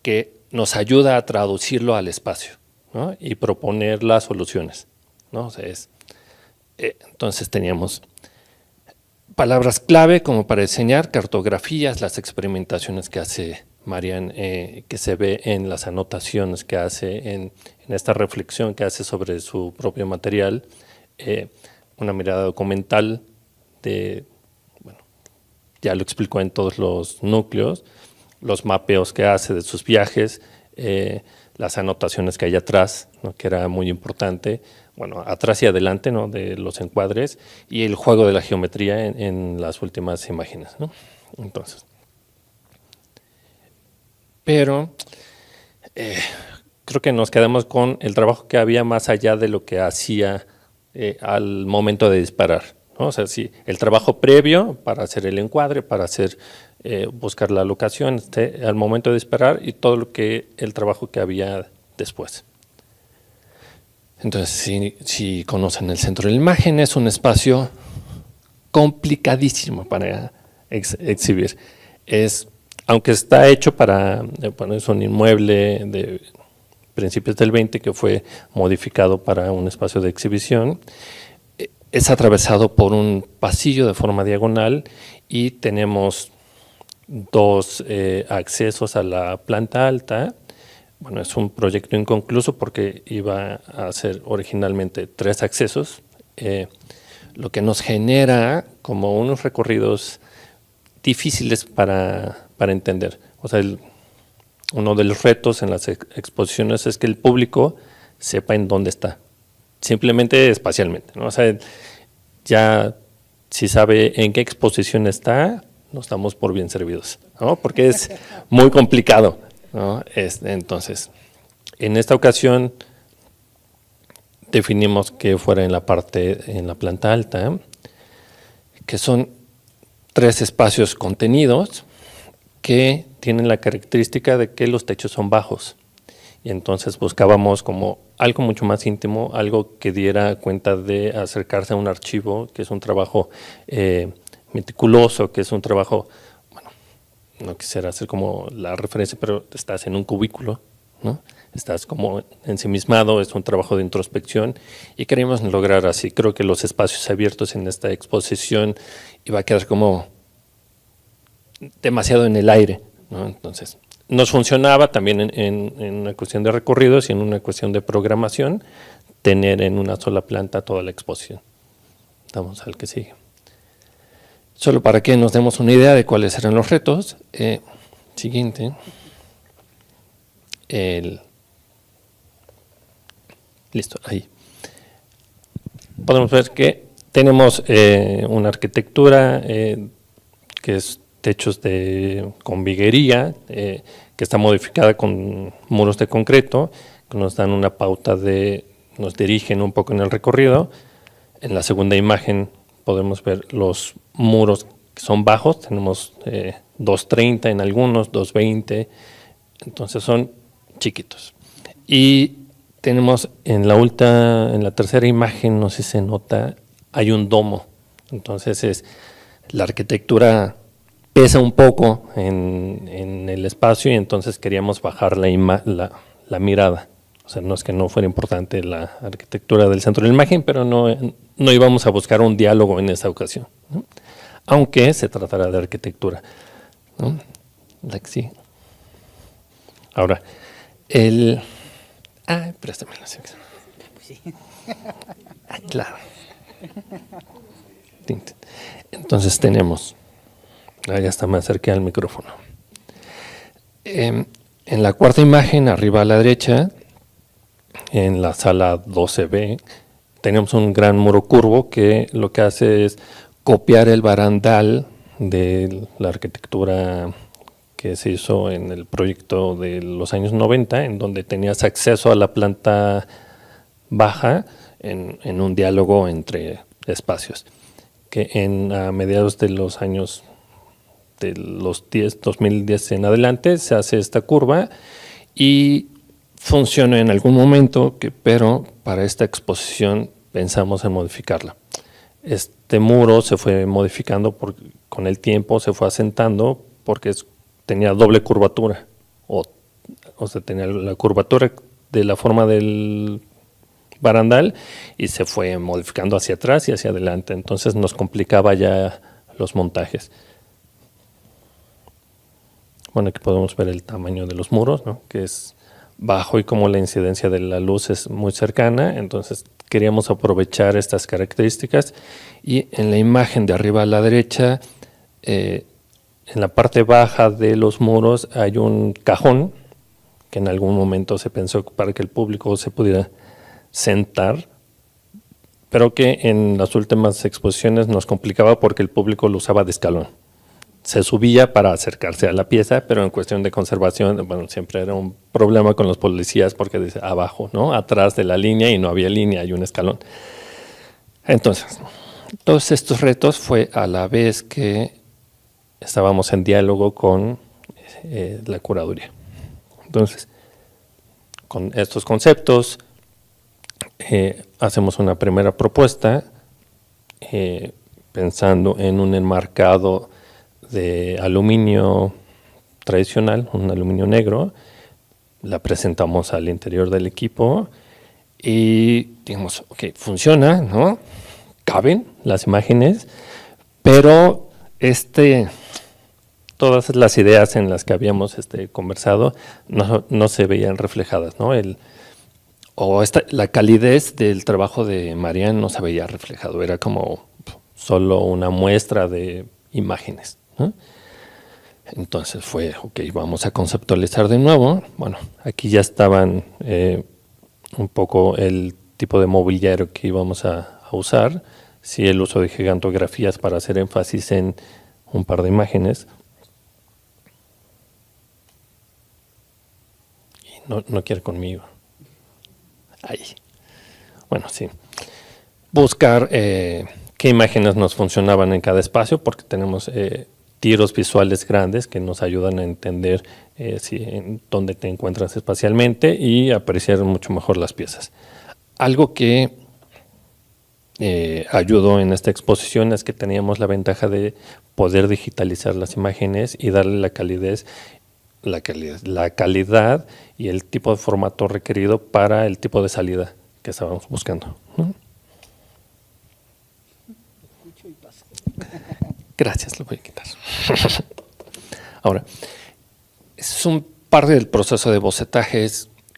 que nos ayuda a traducirlo al espacio, ¿no? Y proponer las soluciones, ¿no? O sea, entonces teníamos palabras clave como para diseñar, cartografías, las experimentaciones que hace Marian, que se ve en las anotaciones que hace, en esta reflexión que hace sobre su propio material, una mirada documental bueno, ya lo explicó en todos los núcleos, los mapeos que hace de sus viajes, las anotaciones que hay atrás, ¿no? Que era muy importante, bueno, atrás y adelante, ¿no? De los encuadres, y el juego de la geometría en las últimas imágenes, ¿no? Entonces, pero creo que nos quedamos con el trabajo que había más allá de lo que hacía al momento de disparar, ¿no? O sea, sí, el trabajo previo para hacer el encuadre, para hacer buscar la locación al momento de disparar, y todo el trabajo que había después. Entonces, si conocen el Centro de la Imagen, es un espacio complicadísimo para exhibir. Aunque está hecho bueno, es un inmueble de principios del 20 que fue modificado para un espacio de exhibición, es atravesado por un pasillo de forma diagonal y tenemos dos accesos a la planta alta. Bueno, es un proyecto inconcluso porque iba a ser originalmente 3 accesos, lo que nos genera como unos recorridos difíciles para entender. O sea, uno de los retos en las exposiciones es que el público sepa en dónde está, simplemente espacialmente, ¿no? O sea, ya si sabe en qué exposición está, nos damos por bien servidos, ¿no? Porque es muy complicado, ¿no? Entonces, en esta ocasión definimos que fuera en la planta alta, que son 3 espacios contenidos que tienen la característica de que los techos son bajos. Y entonces buscábamos como algo mucho más íntimo, algo que diera cuenta de acercarse a un archivo, que es un trabajo meticuloso, que es un trabajo, bueno, no quisiera hacer como la referencia, pero estás en un cubículo, ¿no? Estás como ensimismado, es un trabajo de introspección y queríamos lograr así. Creo que los espacios abiertos en esta exposición iba a quedar como demasiado en el aire, ¿no? Entonces, nos funcionaba también en una cuestión de recorridos y en una cuestión de programación tener en una sola planta toda la exposición. Vamos al que sigue. Solo para que nos demos una idea de cuáles eran los retos. Siguiente. Listo, ahí. Podemos ver que tenemos una arquitectura que es techos con viguería, que está modificada con muros de concreto, que nos dan una pauta nos dirigen un poco en el recorrido. En la segunda imagen podemos ver los muros que son bajos, tenemos 2.30 en algunos, 2.20, entonces son chiquitos. Y tenemos en la tercera imagen, no sé si se nota, hay un domo, entonces la arquitectura pesa un poco en el espacio y entonces queríamos bajar la mirada. O sea, no es que no fuera importante la arquitectura del centro de la imagen, pero no íbamos a buscar un diálogo en esta ocasión, ¿no? Aunque se tratara de arquitectura, ¿no? Sí. Ahora, préstame la sección. Claro. Entonces tenemos... ya está más cerca del micrófono. En la cuarta imagen, arriba a la derecha, en la sala 12B, tenemos un gran muro curvo que lo que hace es copiar el barandal de la arquitectura que se hizo en el proyecto de los años 90, en donde tenías acceso a la planta baja en un diálogo entre espacios, que a mediados de los años de los 2010 en adelante se hace esta curva y funciona en algún momento, pero para esta exposición pensamos en modificarla. Este muro se fue modificando con el tiempo, se fue asentando porque tenía doble curvatura, o sea, tenía la curvatura de la forma del barandal y se fue modificando hacia atrás y hacia adelante, entonces nos complicaba ya los montajes. Bueno, aquí podemos ver el tamaño de los muros, ¿no? Que es bajo y como la incidencia de la luz es muy cercana, entonces queríamos aprovechar estas características. Y en la imagen de arriba a la derecha, en la parte baja de los muros hay un cajón que en algún momento se pensó para que el público se pudiera sentar, pero que en las últimas exposiciones nos complicaba porque el público lo usaba de escalón. Se subía para acercarse a la pieza, pero en cuestión de conservación, bueno, siempre era un problema con los policías porque dice abajo, ¿no? Atrás de la línea y no había línea, hay un escalón. Entonces, todos estos retos fue a la vez que estábamos en diálogo con la curaduría. Entonces, con estos conceptos, hacemos una primera propuesta pensando en un enmarcado de aluminio tradicional, un aluminio negro. La presentamos al interior del equipo y digamos, ok, funciona, ¿no? Caben las imágenes, pero todas las ideas en las que habíamos conversado no se veían reflejadas, ¿no? La calidez del trabajo de Marian no se veía reflejado, era como solo una muestra de imágenes, ¿no? Entonces fue, ok, vamos a conceptualizar de nuevo. Bueno, aquí ya estaban un poco el tipo de mobiliario que íbamos a usar, sí, el uso de gigantografías para hacer énfasis en un par de imágenes. no quiere conmigo. Ahí. Bueno, sí. Buscar qué imágenes nos funcionaban en cada espacio, porque tenemos tiros visuales grandes que nos ayudan a entender en dónde te encuentras espacialmente y apreciar mucho mejor las piezas. Algo que ayudó en esta exposición es que teníamos la ventaja de poder digitalizar las imágenes y darle la calidad y el tipo de formato requerido para el tipo de salida que estábamos buscando, ¿no? Gracias, lo voy a quitar. Ahora, es un parte del proceso de bocetaje.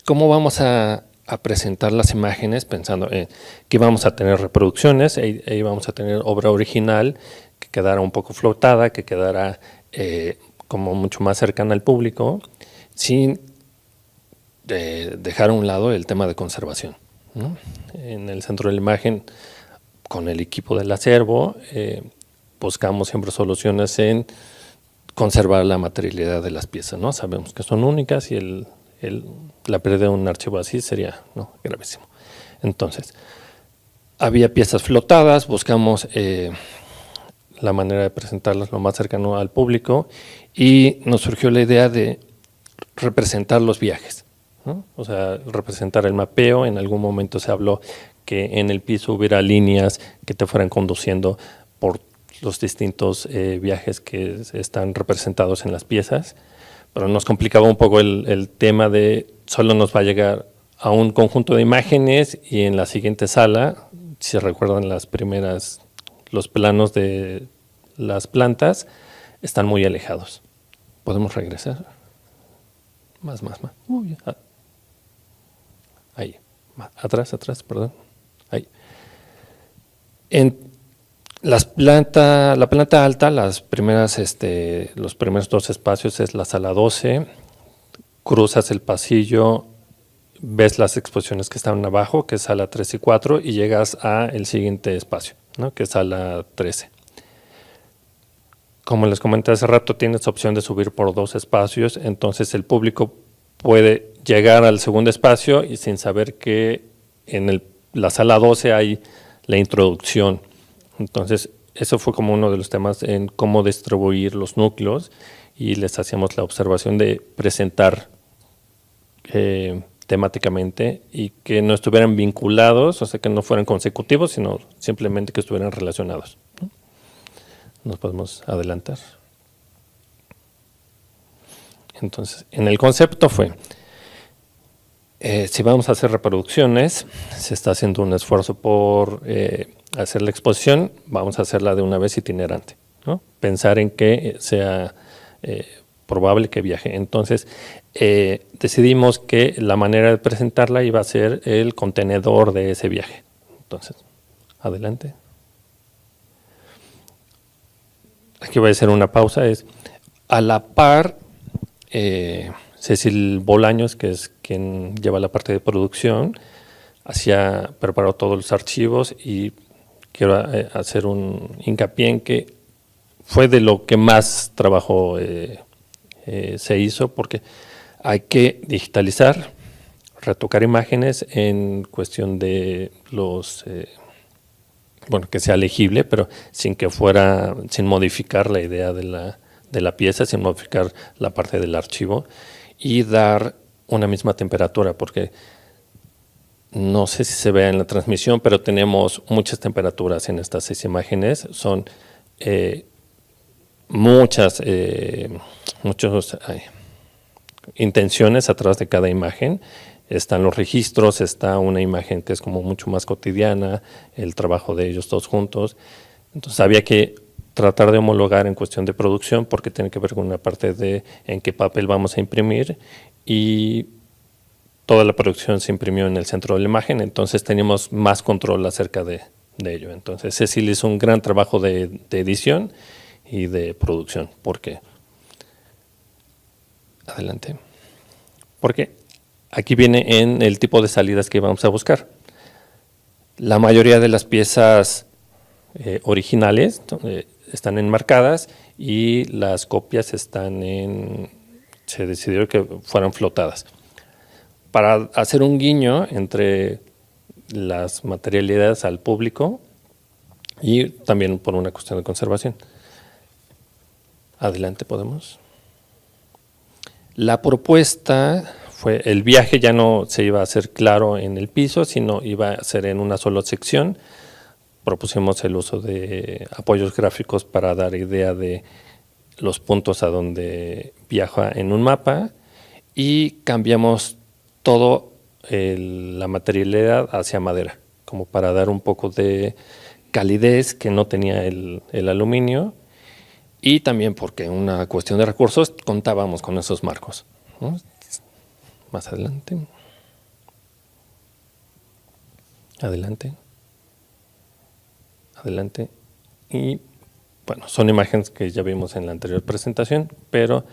¿Cómo vamos a presentar las imágenes? Pensando en que vamos a tener reproducciones, ahí vamos a tener obra original que quedará un poco flotada, que quedará como mucho más cercana al público, sin dejar a un lado el tema de conservación, ¿no? En el centro de la imagen, con el equipo del acervo, buscamos siempre soluciones en conservar la materialidad de las piezas, ¿no? Sabemos que son únicas y la pérdida de un archivo así sería, ¿no?, gravísimo. Entonces, había piezas flotadas, buscamos la manera de presentarlas lo más cercano al público y nos surgió la idea de representar los viajes, ¿no? O sea, representar el mapeo. En algún momento se habló que en el piso hubiera líneas que te fueran conduciendo por los distintos viajes que están representados en las piezas, pero nos complicaba un poco el tema de solo nos va a llegar a un conjunto de imágenes y en la siguiente sala, si recuerdan los planos de las plantas, están muy alejados. ¿Podemos regresar? Más. Uy, ahí, atrás, perdón. Ahí. En la planta alta, los primeros 2 espacios es la sala 12, cruzas el pasillo, ves las exposiciones que están abajo, que es sala 3 y 4, y llegas al siguiente espacio, ¿no?, que es sala 13. Como les comenté hace rato, tienes opción de subir por 2 espacios, entonces el público puede llegar al segundo espacio y sin saber que en la sala 12 hay la introducción. Entonces, eso fue como uno de los temas en cómo distribuir los núcleos y les hacíamos la observación de presentar temáticamente y que no estuvieran vinculados, o sea, que no fueran consecutivos, sino simplemente que estuvieran relacionados, ¿no? Nos podemos adelantar. Entonces, en el concepto fue, si vamos a hacer reproducciones, se está haciendo un esfuerzo por hacer la exposición, vamos a hacerla de una vez itinerante, ¿no? Pensar en que sea probable que viaje. Entonces, decidimos que la manera de presentarla iba a ser el contenedor de ese viaje. Entonces, adelante. Aquí voy a hacer una pausa. Es a la par, Cecil Bolaños, que es quien lleva la parte de producción, preparó todos los archivos y quiero hacer un hincapié en que fue de lo que más trabajo se hizo, porque hay que digitalizar, retocar imágenes en cuestión de que sea legible, pero sin modificar la idea de la pieza, sin modificar la parte del archivo y dar una misma temperatura, porque no sé si se ve en la transmisión, pero tenemos muchas temperaturas en estas 6 imágenes. Son muchas intenciones atrás de cada imagen. Están los registros, está una imagen que es como mucho más cotidiana, el trabajo de ellos todos juntos. Entonces había que tratar de homologar en cuestión de producción, porque tiene que ver con una parte de en qué papel vamos a imprimir, y toda la producción se imprimió en el centro de la imagen, entonces teníamos más control acerca de ello. Entonces Cecil hizo un gran trabajo de edición y de producción, porque adelante, porque aquí viene en el tipo de salidas que vamos a buscar. La mayoría de las piezas originales están enmarcadas y las copias se decidió que fueran flotadas. para hacer un guiño entre las materialidades al público y también por una cuestión de conservación. Adelante, podemos. La propuesta fue, el viaje ya no se iba a hacer claro en el piso, sino iba a ser en una sola sección. Propusimos el uso de apoyos gráficos para dar idea de los puntos a donde viaja en un mapa y cambiamos todo la materialidad hacia madera, como para dar un poco de calidez que no tenía el aluminio, y también porque una cuestión de recursos contábamos con esos marcos, ¿no? Más adelante. Adelante. Adelante. Y bueno, son imágenes que ya vimos en la anterior presentación, pero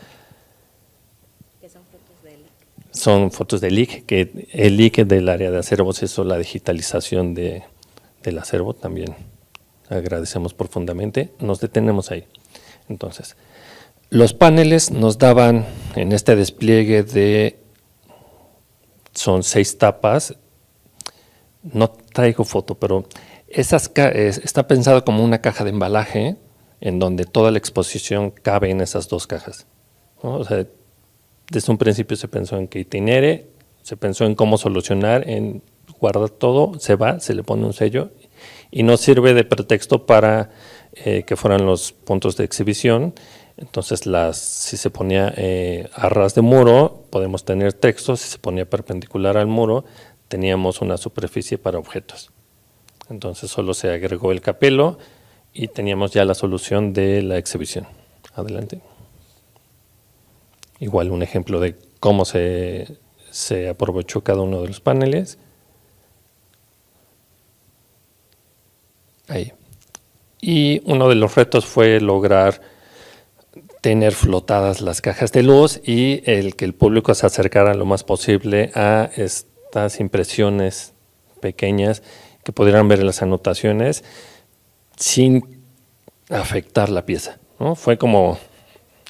son fotos de LIC, que el LIC del área de acervos hizo la digitalización del acervo, también agradecemos profundamente. Nos detenemos ahí. Entonces, los paneles nos daban en este despliegue son 6 tapas, no traigo foto, pero está pensado como una caja de embalaje en donde toda la exposición cabe en esas 2 cajas, ¿no? O sea, desde un principio se pensó en que itinere, se pensó en cómo solucionar, en guardar todo, se va, se le pone un sello y nos sirve de pretexto para que fueran los puntos de exhibición. Entonces, si se ponía a ras de muro, podemos tener texto. Si se ponía perpendicular al muro, teníamos una superficie para objetos. Entonces, solo se agregó el capelo y teníamos ya la solución de la exhibición. Adelante. Igual un ejemplo de cómo se aprovechó cada uno de los paneles. Ahí. Y uno de los retos fue lograr tener flotadas las cajas de luz y que el público se acercara lo más posible a estas impresiones pequeñas, que pudieran ver las anotaciones sin afectar la pieza, ¿no? Fue como,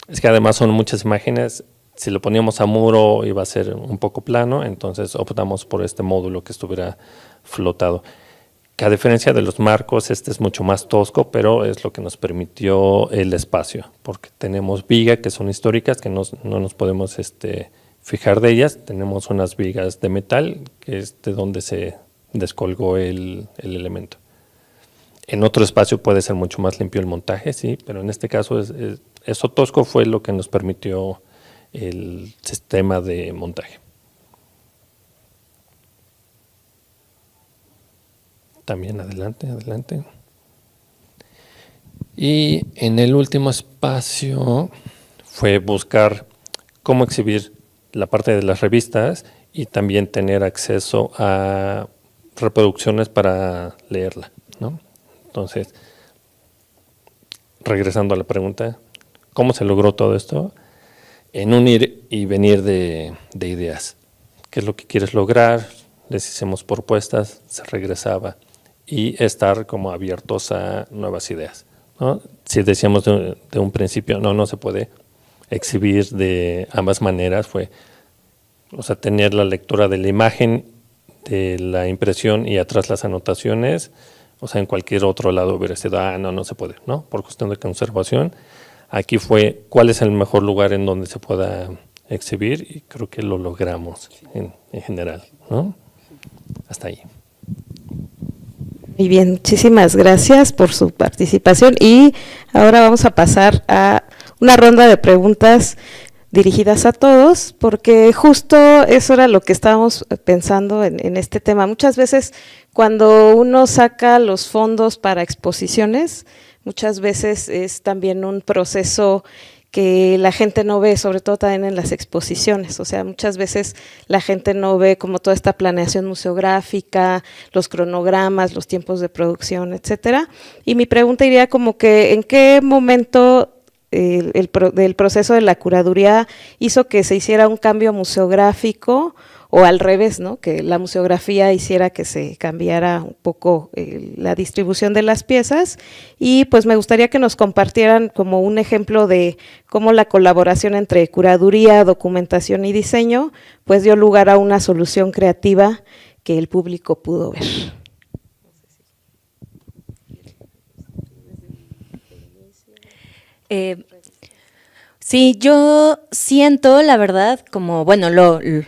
es que además son muchas imágenes, si lo poníamos a muro iba a ser un poco plano, entonces optamos por este módulo que estuviera flotado. Que a diferencia de los marcos, este es mucho más tosco, pero es lo que nos permitió el espacio, porque tenemos vigas que son históricas, que no nos podemos fijar de ellas. Tenemos unas vigas de metal, que es de donde se descolgó el elemento. En otro espacio puede ser mucho más limpio el montaje, sí, pero en este caso eso tosco fue lo que nos permitió el sistema de montaje. También adelante. Y en el último espacio fue buscar cómo exhibir la parte de las revistas y también tener acceso a reproducciones para leerla, ¿no? Entonces, regresando a la pregunta, ¿cómo se logró todo esto? En un ir y venir de ideas. ¿Qué es lo que quieres lograr? Les hicimos propuestas, se regresaba. Y estar como abiertos a nuevas ideas, ¿no? Si decíamos de un principio, no se puede exhibir de ambas maneras, tener la lectura de la imagen, de la impresión y atrás las anotaciones, en cualquier otro lado hubiera sido, no se puede, ¿no? Por cuestión de conservación. Aquí fue, ¿cuál es el mejor lugar en donde se pueda exhibir? Y creo que lo logramos en general, ¿no? Hasta ahí. Muy bien, muchísimas gracias por su participación y ahora vamos a pasar a una ronda de preguntas dirigidas a todos, porque justo eso era lo que estábamos pensando en este tema. Muchas veces cuando uno saca los fondos para exposiciones, muchas veces es también un proceso que la gente no ve, sobre todo también en las exposiciones. O sea, muchas veces la gente no ve como toda esta planeación museográfica, los cronogramas, los tiempos de producción, etcétera. Y mi pregunta iría como que, ¿en qué momento del proceso de la curaduría hizo que se hiciera un cambio museográfico o al revés, ¿no? Que la museografía hiciera que se cambiara un poco la distribución de las piezas. Y pues me gustaría que nos compartieran como un ejemplo de cómo la colaboración entre curaduría, documentación y diseño pues dio lugar a una solución creativa que el público pudo ver. Sí, yo siento, la verdad, como, bueno,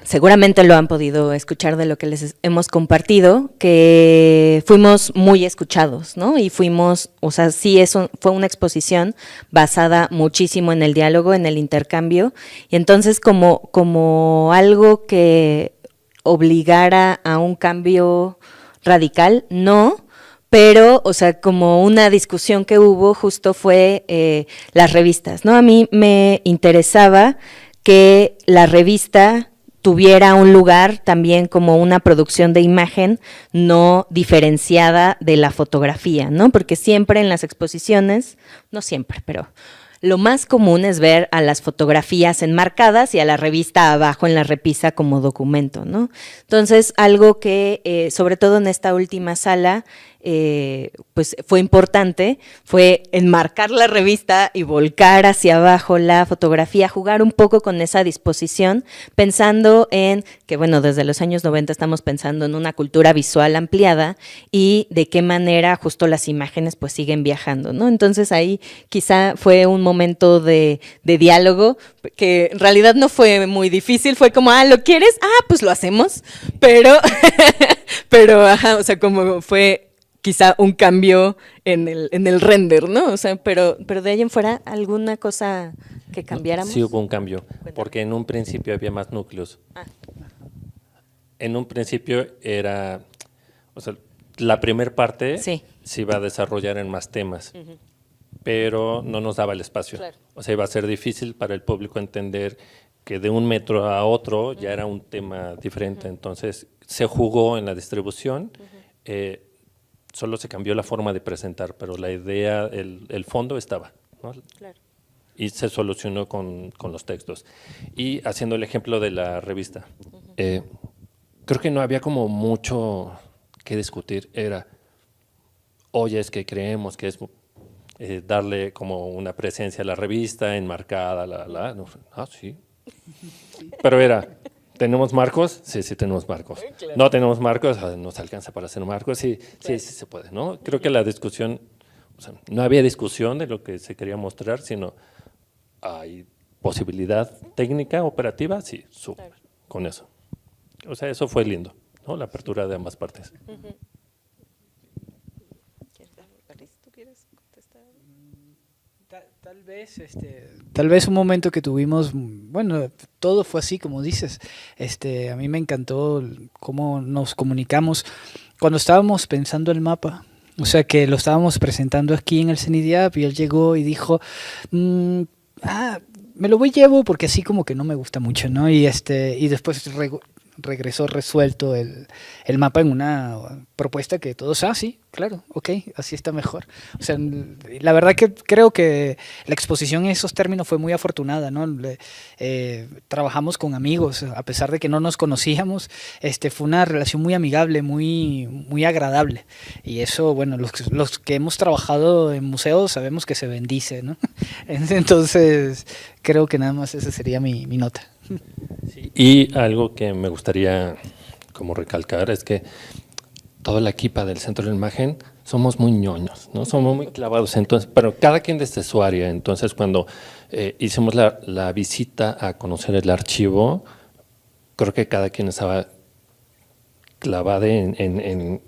seguramente lo han podido escuchar de lo que les hemos compartido, que fuimos muy escuchados, ¿no? Y fuimos, o sea, sí, fue una exposición basada muchísimo en el diálogo, en el intercambio, y entonces como algo que obligara a un cambio radical, no. Pero, o sea, como una discusión que hubo justo fue las revistas, ¿no? A mí me interesaba que la revista tuviera un lugar también como una producción de imagen no diferenciada de la fotografía, ¿no? Porque siempre en las exposiciones, no siempre, pero lo más común es ver a las fotografías enmarcadas y a la revista abajo en la repisa como documento, ¿no? Entonces, algo que, sobre todo en esta última sala, pues fue importante, fue enmarcar la revista y volcar hacia abajo la fotografía, jugar un poco con esa disposición, pensando en que, bueno, desde los años 90 estamos pensando en una cultura visual ampliada y de qué manera justo las imágenes pues siguen viajando, ¿no? Entonces ahí quizá fue un momento de diálogo que en realidad no fue muy difícil, fue como, ¿lo quieres? Pues lo hacemos, pero, ajá, o sea, como fue quizá un cambio en el render, ¿no? O sea, pero de ahí en fuera, ¿alguna cosa que cambiáramos? Sí hubo un cambio, porque en un principio había más núcleos. En un principio era, o sea, la primera parte se iba a desarrollar en más temas, pero no nos daba el espacio. Claro. O sea, iba a ser difícil para el público entender que de un metro a otro ya era un tema diferente. Entonces, se jugó en la distribución, solo se cambió la forma de presentar, pero la idea, el fondo estaba, ¿no? Claro. Y se solucionó con los textos. Y haciendo el ejemplo de la revista, creo que no había como mucho que discutir. Era, oye, es que creemos que es darle como una presencia a la revista, enmarcada, no, sí. Pero era, ¿tenemos marcos? Sí, tenemos marcos. Claro. ¿No tenemos marcos? ¿Nos alcanza para hacer marcos? Sí, claro. Sí se puede, ¿no? Creo que la discusión, o sea, no había discusión de lo que se quería mostrar, sino hay posibilidad técnica, operativa, sí, súper, claro. Con eso. O sea, eso fue lindo, ¿no? La apertura de ambas partes. ¿Tú quieres contestar? Tal vez un momento que tuvimos, bueno, todo fue así como dices. A mí me encantó cómo nos comunicamos cuando estábamos pensando el mapa. O sea, que lo estábamos presentando aquí en el CENIDIAP y él llegó y dijo, me lo llevo porque así como que no me gusta mucho, ¿no? Y después regresó resuelto el mapa en una propuesta que todos, sí, claro, ok, así está mejor. O sea, la verdad que creo que la exposición en esos términos fue muy afortunada, ¿no? Trabajamos con amigos, a pesar de que no nos conocíamos, fue una relación muy amigable, muy, muy agradable. Y eso, bueno, los que hemos trabajado en museos sabemos que se bendice, ¿no? Entonces, creo que nada más esa sería mi nota. Sí, y algo que me gustaría como recalcar es que toda la equipa del Centro de la Imagen somos muy ñoños, ¿no? Somos muy clavados, entonces, pero cada quien desde su área. Entonces, cuando hicimos la visita a conocer el archivo, creo que cada quien estaba clavado en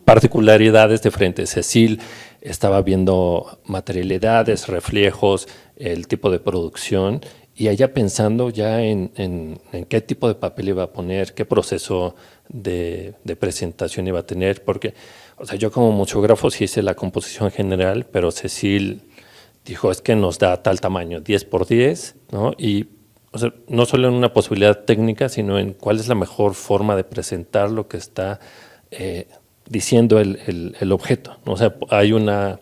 particularidades diferentes. Cecil estaba viendo materialidades, reflejos, el tipo de producción, y ella pensando ya en qué tipo de papel iba a poner, qué proceso de presentación iba a tener, porque, o sea, yo como museógrafo sí hice la composición general, pero Cecil dijo, es que nos da tal tamaño, 10 por 10, ¿no? Y, o sea, no solo en una posibilidad técnica, sino en cuál es la mejor forma de presentar lo que está diciendo el objeto, ¿no? O sea, hay una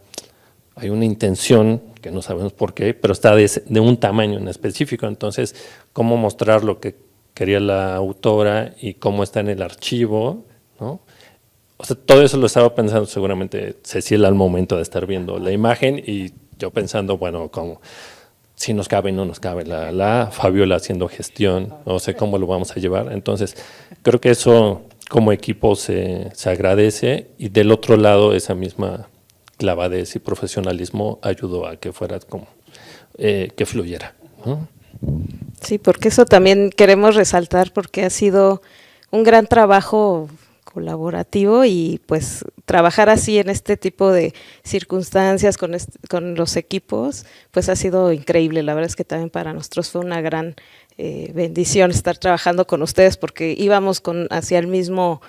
intención que no sabemos por qué, pero está de un tamaño en específico. Entonces, cómo mostrar lo que quería la autora y cómo está en el archivo, ¿no? O sea, todo eso lo estaba pensando seguramente Cecilia al momento de estar viendo la imagen y yo pensando, bueno, como si nos cabe, no nos cabe, Fabiola haciendo gestión, no sé cómo lo vamos a llevar. Entonces, creo que eso como equipo se agradece y del otro lado esa misma clavadez y profesionalismo ayudó a que fuera como, que fluyera, ¿no? Sí, porque eso también queremos resaltar porque ha sido un gran trabajo colaborativo y pues trabajar así en este tipo de circunstancias con los equipos, pues ha sido increíble. La verdad es que también para nosotros fue una gran bendición estar trabajando con ustedes porque íbamos hacia el mismo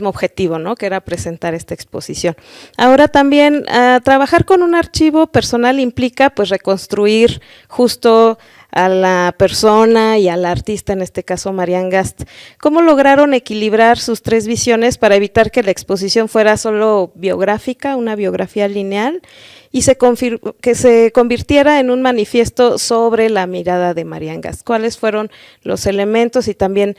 objetivo, ¿no? Que era presentar esta exposición. Ahora también trabajar con un archivo personal implica pues reconstruir justo a la persona y al artista, en este caso Marianne Gast. ¿Cómo lograron equilibrar sus tres visiones para evitar que la exposición fuera solo biográfica, una biografía lineal, y que se convirtiera en un manifiesto sobre la mirada de Marianne Gast? ¿Cuáles fueron los elementos? Y también,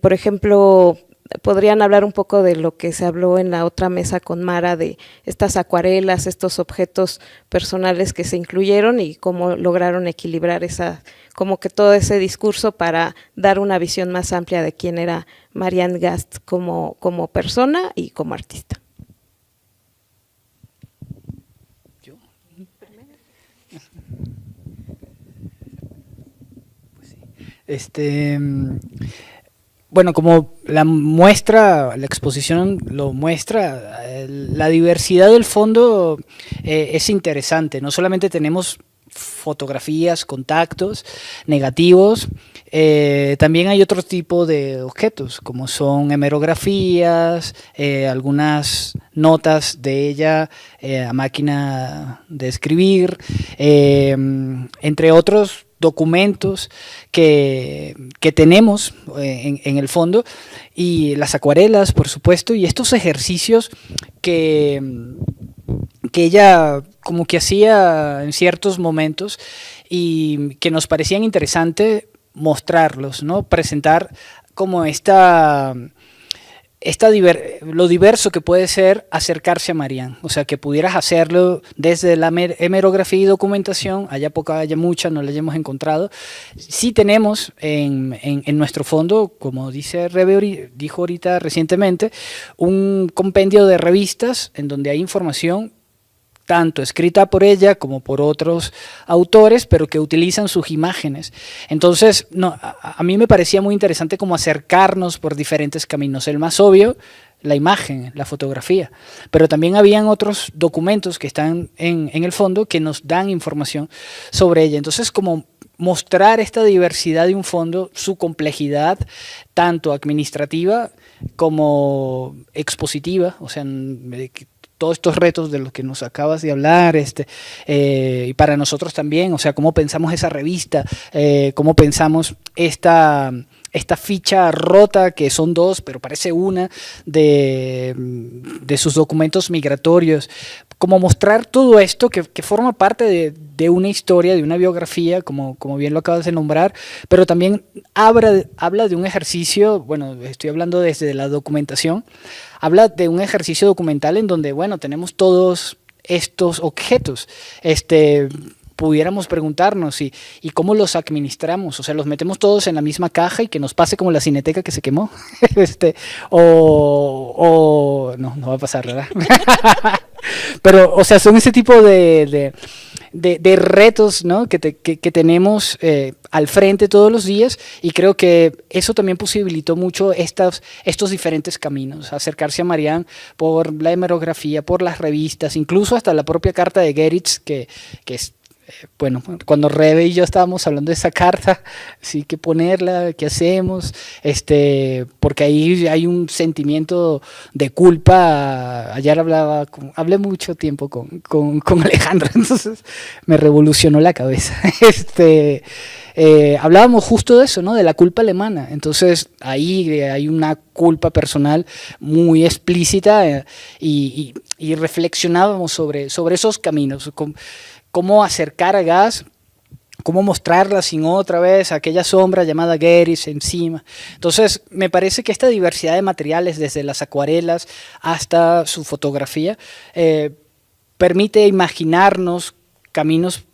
por ejemplo, podrían hablar un poco de lo que se habló en la otra mesa con Mara, de estas acuarelas, estos objetos personales que se incluyeron y cómo lograron equilibrar como que todo ese discurso para dar una visión más amplia de quién era Marianne Gast como persona y como artista. Bueno, como la exposición lo muestra, la diversidad del fondo es interesante. No solamente tenemos fotografías, contactos, negativos, también hay otro tipo de objetos, como son hemerografías, algunas notas de ella a máquina de escribir, entre otros documentos que tenemos en el fondo, y las acuarelas, por supuesto, y estos ejercicios que ella como que hacía en ciertos momentos y que nos parecían interesantes mostrarlos, ¿no? Presentar como lo diverso que puede ser acercarse a Marianne, o sea, que pudieras hacerlo desde la hemerografía y documentación, haya poca, haya mucha, no la hayamos encontrado. Sí tenemos en nuestro fondo, como dijo ahorita recientemente, un compendio de revistas en donde hay información tanto escrita por ella como por otros autores, pero que utilizan sus imágenes. Entonces, a mí me parecía muy interesante como acercarnos por diferentes caminos. El más obvio, la imagen, la fotografía, pero también habían otros documentos que están en el fondo que nos dan información sobre ella. Entonces, como mostrar esta diversidad de un fondo, su complejidad, tanto administrativa como expositiva, o sea, todos estos retos de los que nos acabas de hablar, y para nosotros también, o sea, cómo pensamos esa revista, cómo pensamos esta ficha rota, que son dos, pero parece una, de sus documentos migratorios, como mostrar todo esto que forma parte de una historia, de una biografía, como bien lo acabas de nombrar, pero también habla de un ejercicio, bueno, estoy hablando desde la documentación, habla de un ejercicio documental en donde, bueno, tenemos todos estos objetos, pudiéramos preguntarnos y cómo los administramos, o sea, los metemos todos en la misma caja y que nos pase como la Cineteca que se quemó, o no va a pasar, ¿verdad? Pero, o sea, son ese tipo de retos, ¿no? que tenemos al frente todos los días, y creo que eso también posibilitó mucho estos diferentes caminos, acercarse a Marianne por la hemerografía, por las revistas, incluso hasta la propia carta de Geritz, que es, bueno, cuando Rebe y yo estábamos hablando de esa carta, sí, que ponerla, qué hacemos, porque ahí hay un sentimiento de culpa. Ayer hablé mucho tiempo con Alejandra, entonces me revolucionó la cabeza. Hablábamos justo de eso, ¿no? De la culpa alemana. Entonces ahí hay una culpa personal muy explícita, y reflexionábamos sobre esos caminos, cómo acercar a Gast cómo mostrarla sin otra vez aquella sombra llamada Gettys encima. Entonces, me parece que esta diversidad de materiales, desde las acuarelas hasta su fotografía, permite imaginarnos caminos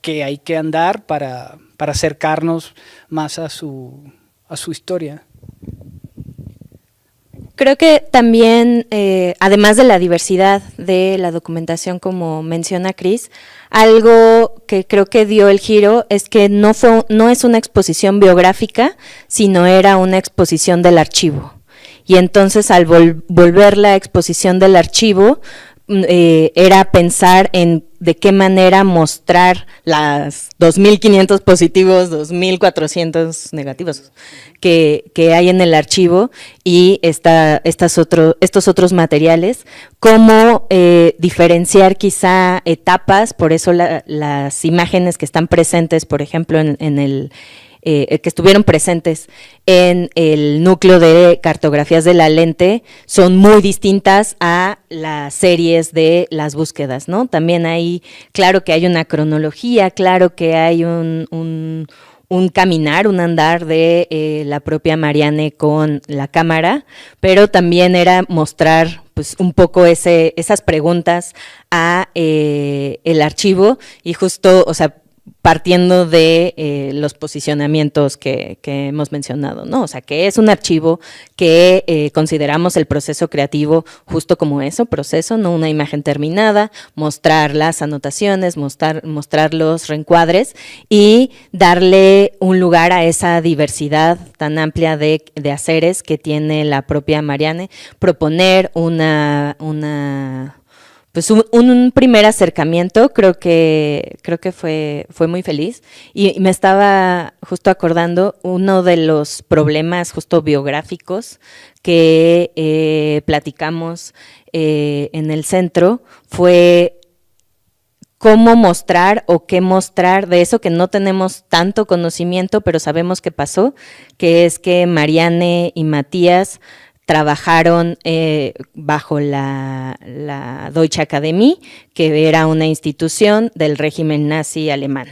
que hay que andar para acercarnos más a su historia. Creo que también, además de la diversidad de la documentación, como menciona Cris, algo que creo que dio el giro es que no es una exposición biográfica, sino era una exposición del archivo. Y entonces, al volver la exposición del archivo, era pensar en de qué manera mostrar las 2.500 positivos, 2.400 negativos que hay en el archivo y estos otros materiales, cómo diferenciar quizá etapas, por eso las imágenes que están presentes, por ejemplo, que estuvieron presentes en el núcleo de cartografías de la lente son muy distintas a las series de las búsquedas, ¿no? También hay, claro que hay una cronología, claro que hay un caminar, un andar de la propia Marianne con la cámara, pero también era mostrar pues un poco esas preguntas a el archivo y justo, o sea, partiendo de los posicionamientos que hemos mencionado, ¿no? O sea, que es un archivo que consideramos el proceso creativo justo como eso, proceso, no una imagen terminada, mostrar las anotaciones, mostrar los reencuadres y darle un lugar a esa diversidad tan amplia de haceres que tiene la propia Marianne, proponer pues un primer acercamiento, creo que fue muy feliz y me estaba justo acordando uno de los problemas justo biográficos que platicamos en el centro fue cómo mostrar o qué mostrar de eso que no tenemos tanto conocimiento, pero sabemos que pasó, que es que Marianne y Matías trabajaron bajo la Deutsche Akademie, que era una institución del régimen nazi alemán.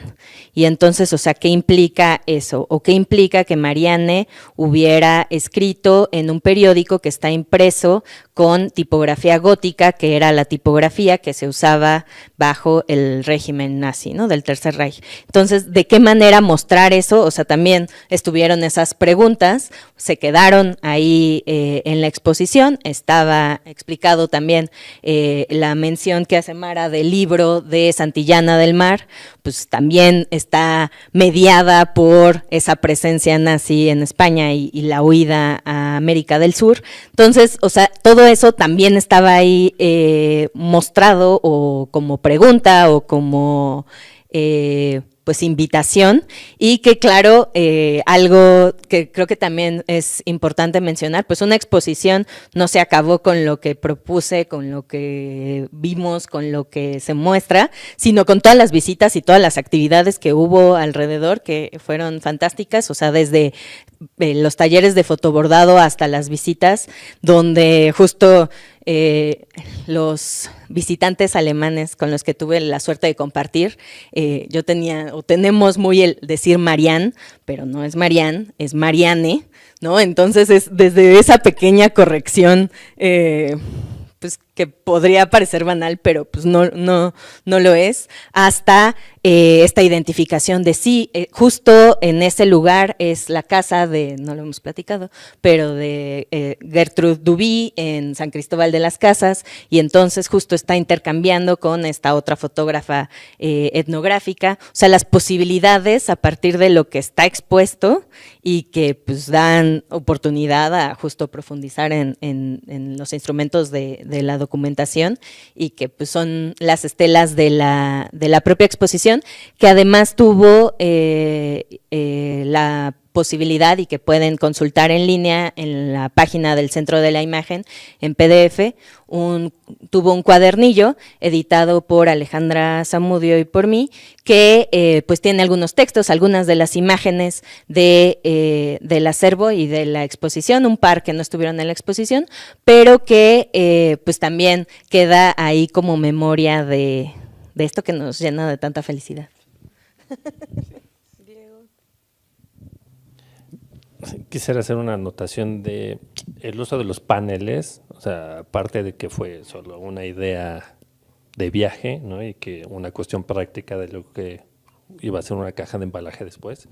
Y entonces, o sea, ¿qué implica eso? ¿O qué implica que Marianne hubiera escrito en un periódico que está impreso con tipografía gótica, que era la tipografía que se usaba bajo el régimen nazi, ¿no? Del Tercer Reich. Entonces, ¿de qué manera mostrar eso? O sea, también estuvieron esas preguntas, se quedaron ahí en la exposición, estaba explicado también la mención que hace Mara del libro de Santillana del Mar, pues también está mediada por esa presencia nazi en España y la huida a América del Sur. Entonces, o sea, todo eso también estaba ahí mostrado o como pregunta o como pues invitación y que claro, algo que creo que también es importante mencionar, pues una exposición no se acabó con lo que propuse, con lo que vimos, con lo que se muestra, sino con todas las visitas y todas las actividades que hubo alrededor, que fueron fantásticas, o sea, desde los talleres de fotobordado hasta las visitas, donde justo los visitantes alemanes con los que tuve la suerte de compartir, yo tenemos muy el decir Marianne, pero no es Marianne, es Marianne, ¿no? Entonces es desde esa pequeña corrección, pues que podría parecer banal, pero pues no lo es, hasta esta identificación de sí, justo en ese lugar es la casa de, no lo hemos platicado, pero de Gertrude Duby en San Cristóbal de las Casas, y entonces justo está intercambiando con esta otra fotógrafa etnográfica, o sea, las posibilidades a partir de lo que está expuesto y que pues dan oportunidad a justo profundizar en los instrumentos de la documentación y que pues son las estelas de la propia exposición, que además tuvo la posibilidad y que pueden consultar en línea en la página del Centro de la Imagen en PDF, tuvo un cuadernillo editado por Alejandra Zamudio y por mí, que pues tiene algunos textos, algunas de las imágenes del acervo y de la exposición, un par que no estuvieron en la exposición, pero que pues también queda ahí como memoria de esto que nos llena de tanta felicidad. quisiera hacer una anotación de el uso de los paneles, o sea, aparte de que fue solo una idea de viaje, ¿no? Y que una cuestión práctica de lo que iba a ser una caja de embalaje después,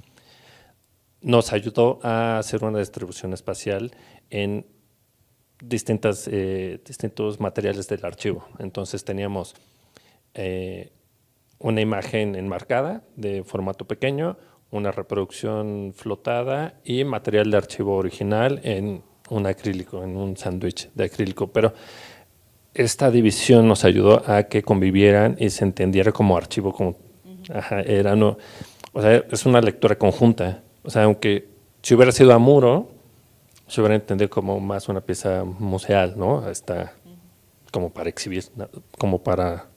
nos ayudó a hacer una distribución espacial en distintos materiales del archivo. Entonces teníamos una imagen enmarcada de formato pequeño, una reproducción flotada y material de archivo original en un acrílico, en un sándwich de acrílico. Pero esta división nos ayudó a que convivieran y se entendiera como archivo. Ajá, o sea, es una lectura conjunta. O sea, aunque si hubiera sido a muro, se hubiera entendido como más una pieza museal, ¿no? Está como para exhibir, como para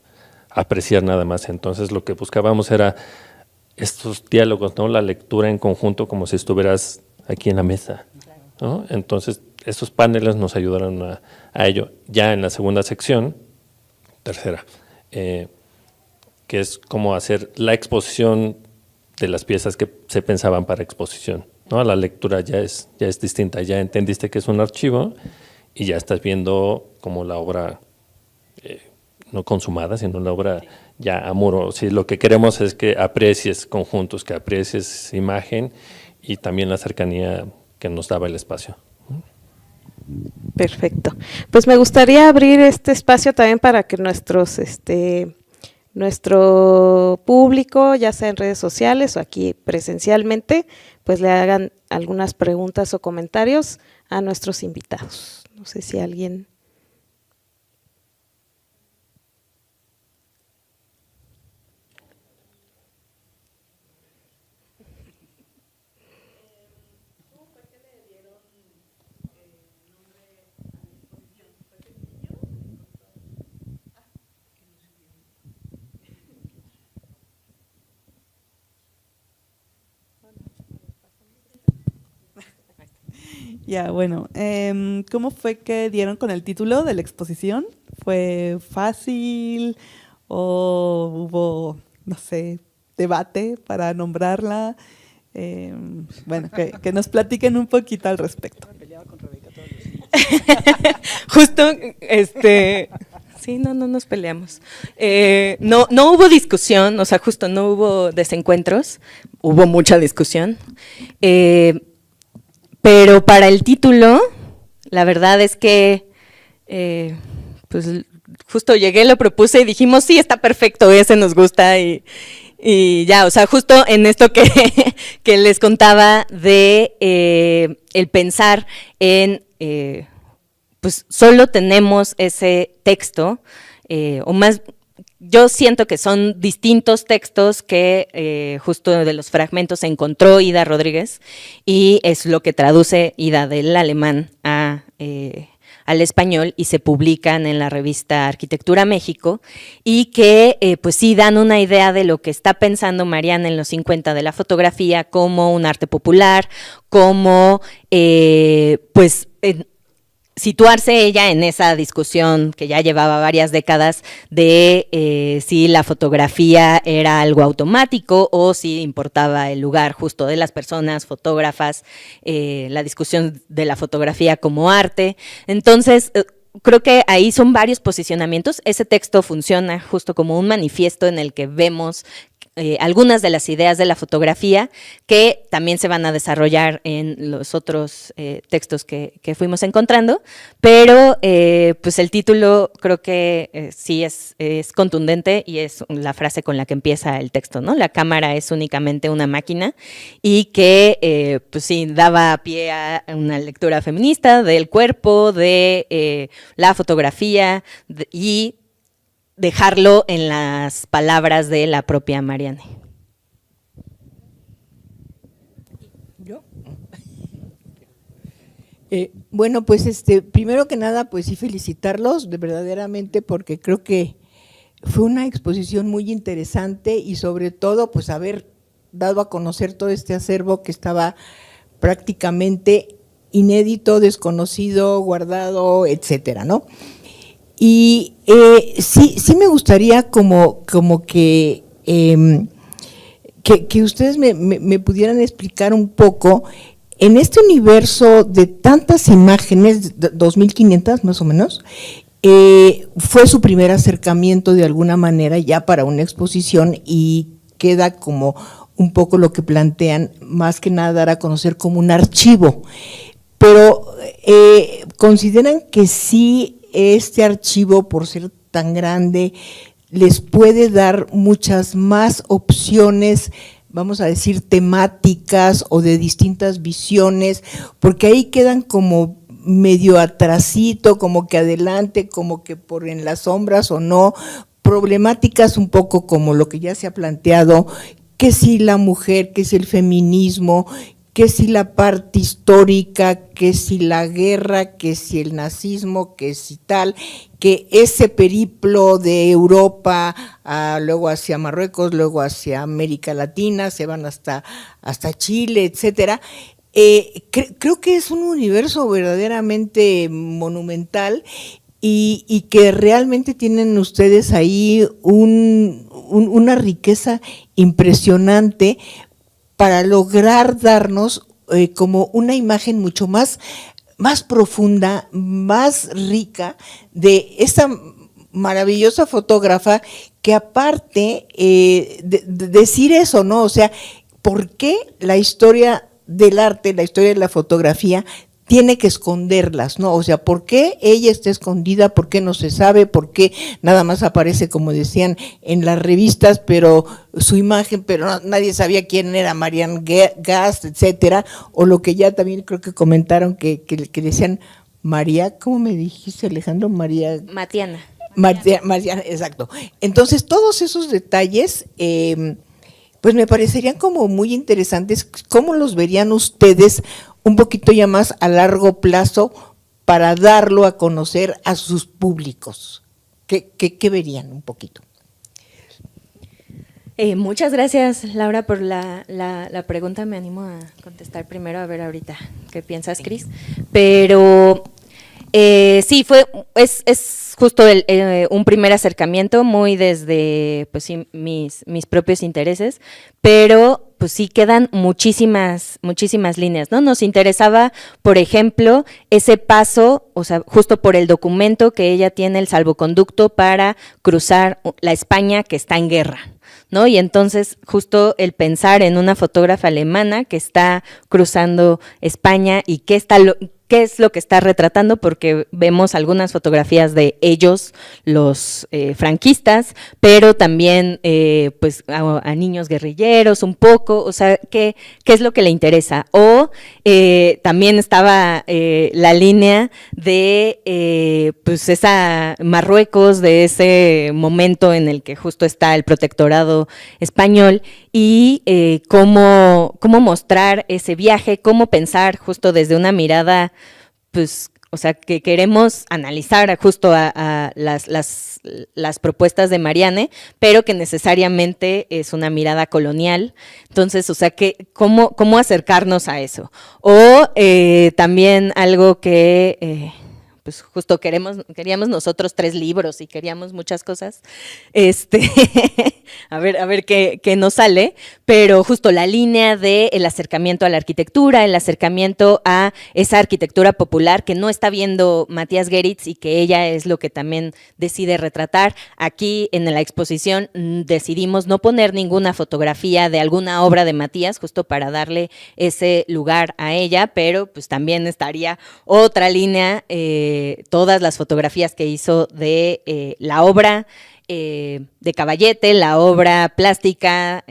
apreciar nada más. Entonces lo que buscábamos era estos diálogos, ¿no? La lectura en conjunto como si estuvieras aquí en la mesa, ¿no? Entonces estos paneles nos ayudaron a ello. Ya en la segunda sección, tercera, que es como hacer la exposición de las piezas que se pensaban para exposición, ¿no? La lectura ya es distinta, ya entendiste que es un archivo y ya estás viendo como la obra no consumada, sino la obra ya a muro. Sí, lo que queremos es que aprecies conjuntos, que aprecies imagen y también la cercanía que nos daba el espacio. Perfecto. Pues me gustaría abrir este espacio también para que nuestro público, ya sea en redes sociales o aquí presencialmente, pues le hagan algunas preguntas o comentarios a nuestros invitados. No sé si alguien… Ya, bueno, ¿cómo fue que dieron con el título de la exposición? ¿Fue fácil o hubo, no sé, debate para nombrarla? Bueno, que nos platiquen un poquito al respecto. Justo, sí, no nos peleamos. No hubo discusión, o sea, justo no hubo desencuentros, hubo mucha discusión. Pero para el título, la verdad es que, pues justo llegué, lo propuse y dijimos, sí, está perfecto, ese nos gusta y ya, o sea, justo en esto que les contaba de el pensar en, pues solo tenemos ese texto, o más… Yo siento que son distintos textos que justo de los fragmentos encontró Ida Rodríguez y es lo que traduce Ida del alemán al español y se publican en la revista Arquitectura México y que pues sí dan una idea de lo que está pensando Mariana en los 50 de la fotografía como un arte popular, como pues… situarse ella en esa discusión que ya llevaba varias décadas de si la fotografía era algo automático o si importaba el lugar justo de las personas, fotógrafas, la discusión de la fotografía como arte. Entonces, creo que ahí son varios posicionamientos. Ese texto funciona justo como un manifiesto en el que vemos algunas de las ideas de la fotografía que también se van a desarrollar en los otros textos que fuimos encontrando, pero pues el título creo que sí es contundente y es la frase con la que empieza el texto, ¿no? La cámara es únicamente una máquina y que pues sí daba pie a una lectura feminista del cuerpo, de la fotografía y dejarlo en las palabras de la propia Marianne. ¿Yo? Bueno, pues primero que nada, pues sí felicitarlos de verdaderamente porque creo que fue una exposición muy interesante y sobre todo pues haber dado a conocer todo este acervo que estaba prácticamente inédito, desconocido, guardado, etcétera, ¿no? Y sí me gustaría como que ustedes me pudieran explicar un poco en este universo de tantas imágenes, 2.500 más o menos, fue su primer acercamiento de alguna manera ya para una exposición y queda como un poco lo que plantean, más que nada dar a conocer como un archivo. Pero consideran que sí, este archivo, por ser tan grande, les puede dar muchas más opciones, vamos a decir, temáticas o de distintas visiones, porque ahí quedan como medio atrasito, como que adelante, como que por en las sombras o no, problemáticas un poco como lo que ya se ha planteado, que si la mujer, que si el feminismo, que si la parte histórica, que si la guerra, que si el nazismo, que si tal, que ese periplo de Europa, luego hacia Marruecos, luego hacia América Latina, se van hasta Chile, etcétera. Creo que es un universo verdaderamente monumental y que realmente tienen ustedes ahí una riqueza impresionante para lograr darnos como una imagen mucho más profunda, más rica de esta maravillosa fotógrafa que aparte de decir eso, ¿no? O sea, ¿por qué la historia del arte, la historia de la fotografía tiene que esconderlas, ¿no? O sea, ¿por qué ella está escondida? ¿Por qué no se sabe? ¿Por qué nada más aparece, como decían, en las revistas, pero su imagen, pero nadie sabía quién era Marianne Gast, etcétera? O lo que ya también creo que comentaron que decían María, ¿cómo me dijiste, Alejandro? Matiana. Mariana, exacto. Entonces, todos esos detalles, pues me parecerían como muy interesantes. ¿Cómo los verían ustedes un poquito ya más a largo plazo para darlo a conocer a sus públicos? ¿Qué verían un poquito? Muchas gracias, Laura, por la pregunta. Me animo a contestar primero, a ver ahorita qué piensas, Cris. Pero sí, es justo un primer acercamiento, muy desde pues sí, mis propios intereses, pero pues sí quedan muchísimas líneas, ¿no? Nos interesaba, por ejemplo, ese paso, o sea, justo por el documento que ella tiene, el salvoconducto para cruzar la España que está en guerra, ¿no? Y entonces justo el pensar en una fotógrafa alemana que está cruzando España y qué es lo que está retratando, porque vemos algunas fotografías de ellos, los franquistas, pero también pues a niños guerrilleros un poco, o sea, ¿qué es lo que le interesa? O también estaba la línea de pues esa Marruecos, de ese momento en el que justo está el protectorado español y cómo mostrar ese viaje, cómo pensar justo desde una mirada, pues, o sea, que queremos analizar justo a las propuestas de Marianne, pero que necesariamente es una mirada colonial. Entonces, o sea, ¿cómo acercarnos a eso? O también algo que pues justo queríamos nosotros 3 libros y queríamos muchas cosas, a ver qué nos sale, pero justo la línea del acercamiento a la arquitectura, el acercamiento a esa arquitectura popular que no está viendo Matías Geritz y que ella es lo que también decide retratar. Aquí en la exposición decidimos no poner ninguna fotografía de alguna obra de Matías, justo para darle ese lugar a ella, pero pues también estaría otra línea, todas las fotografías que hizo de la obra de Caballete, la obra plástica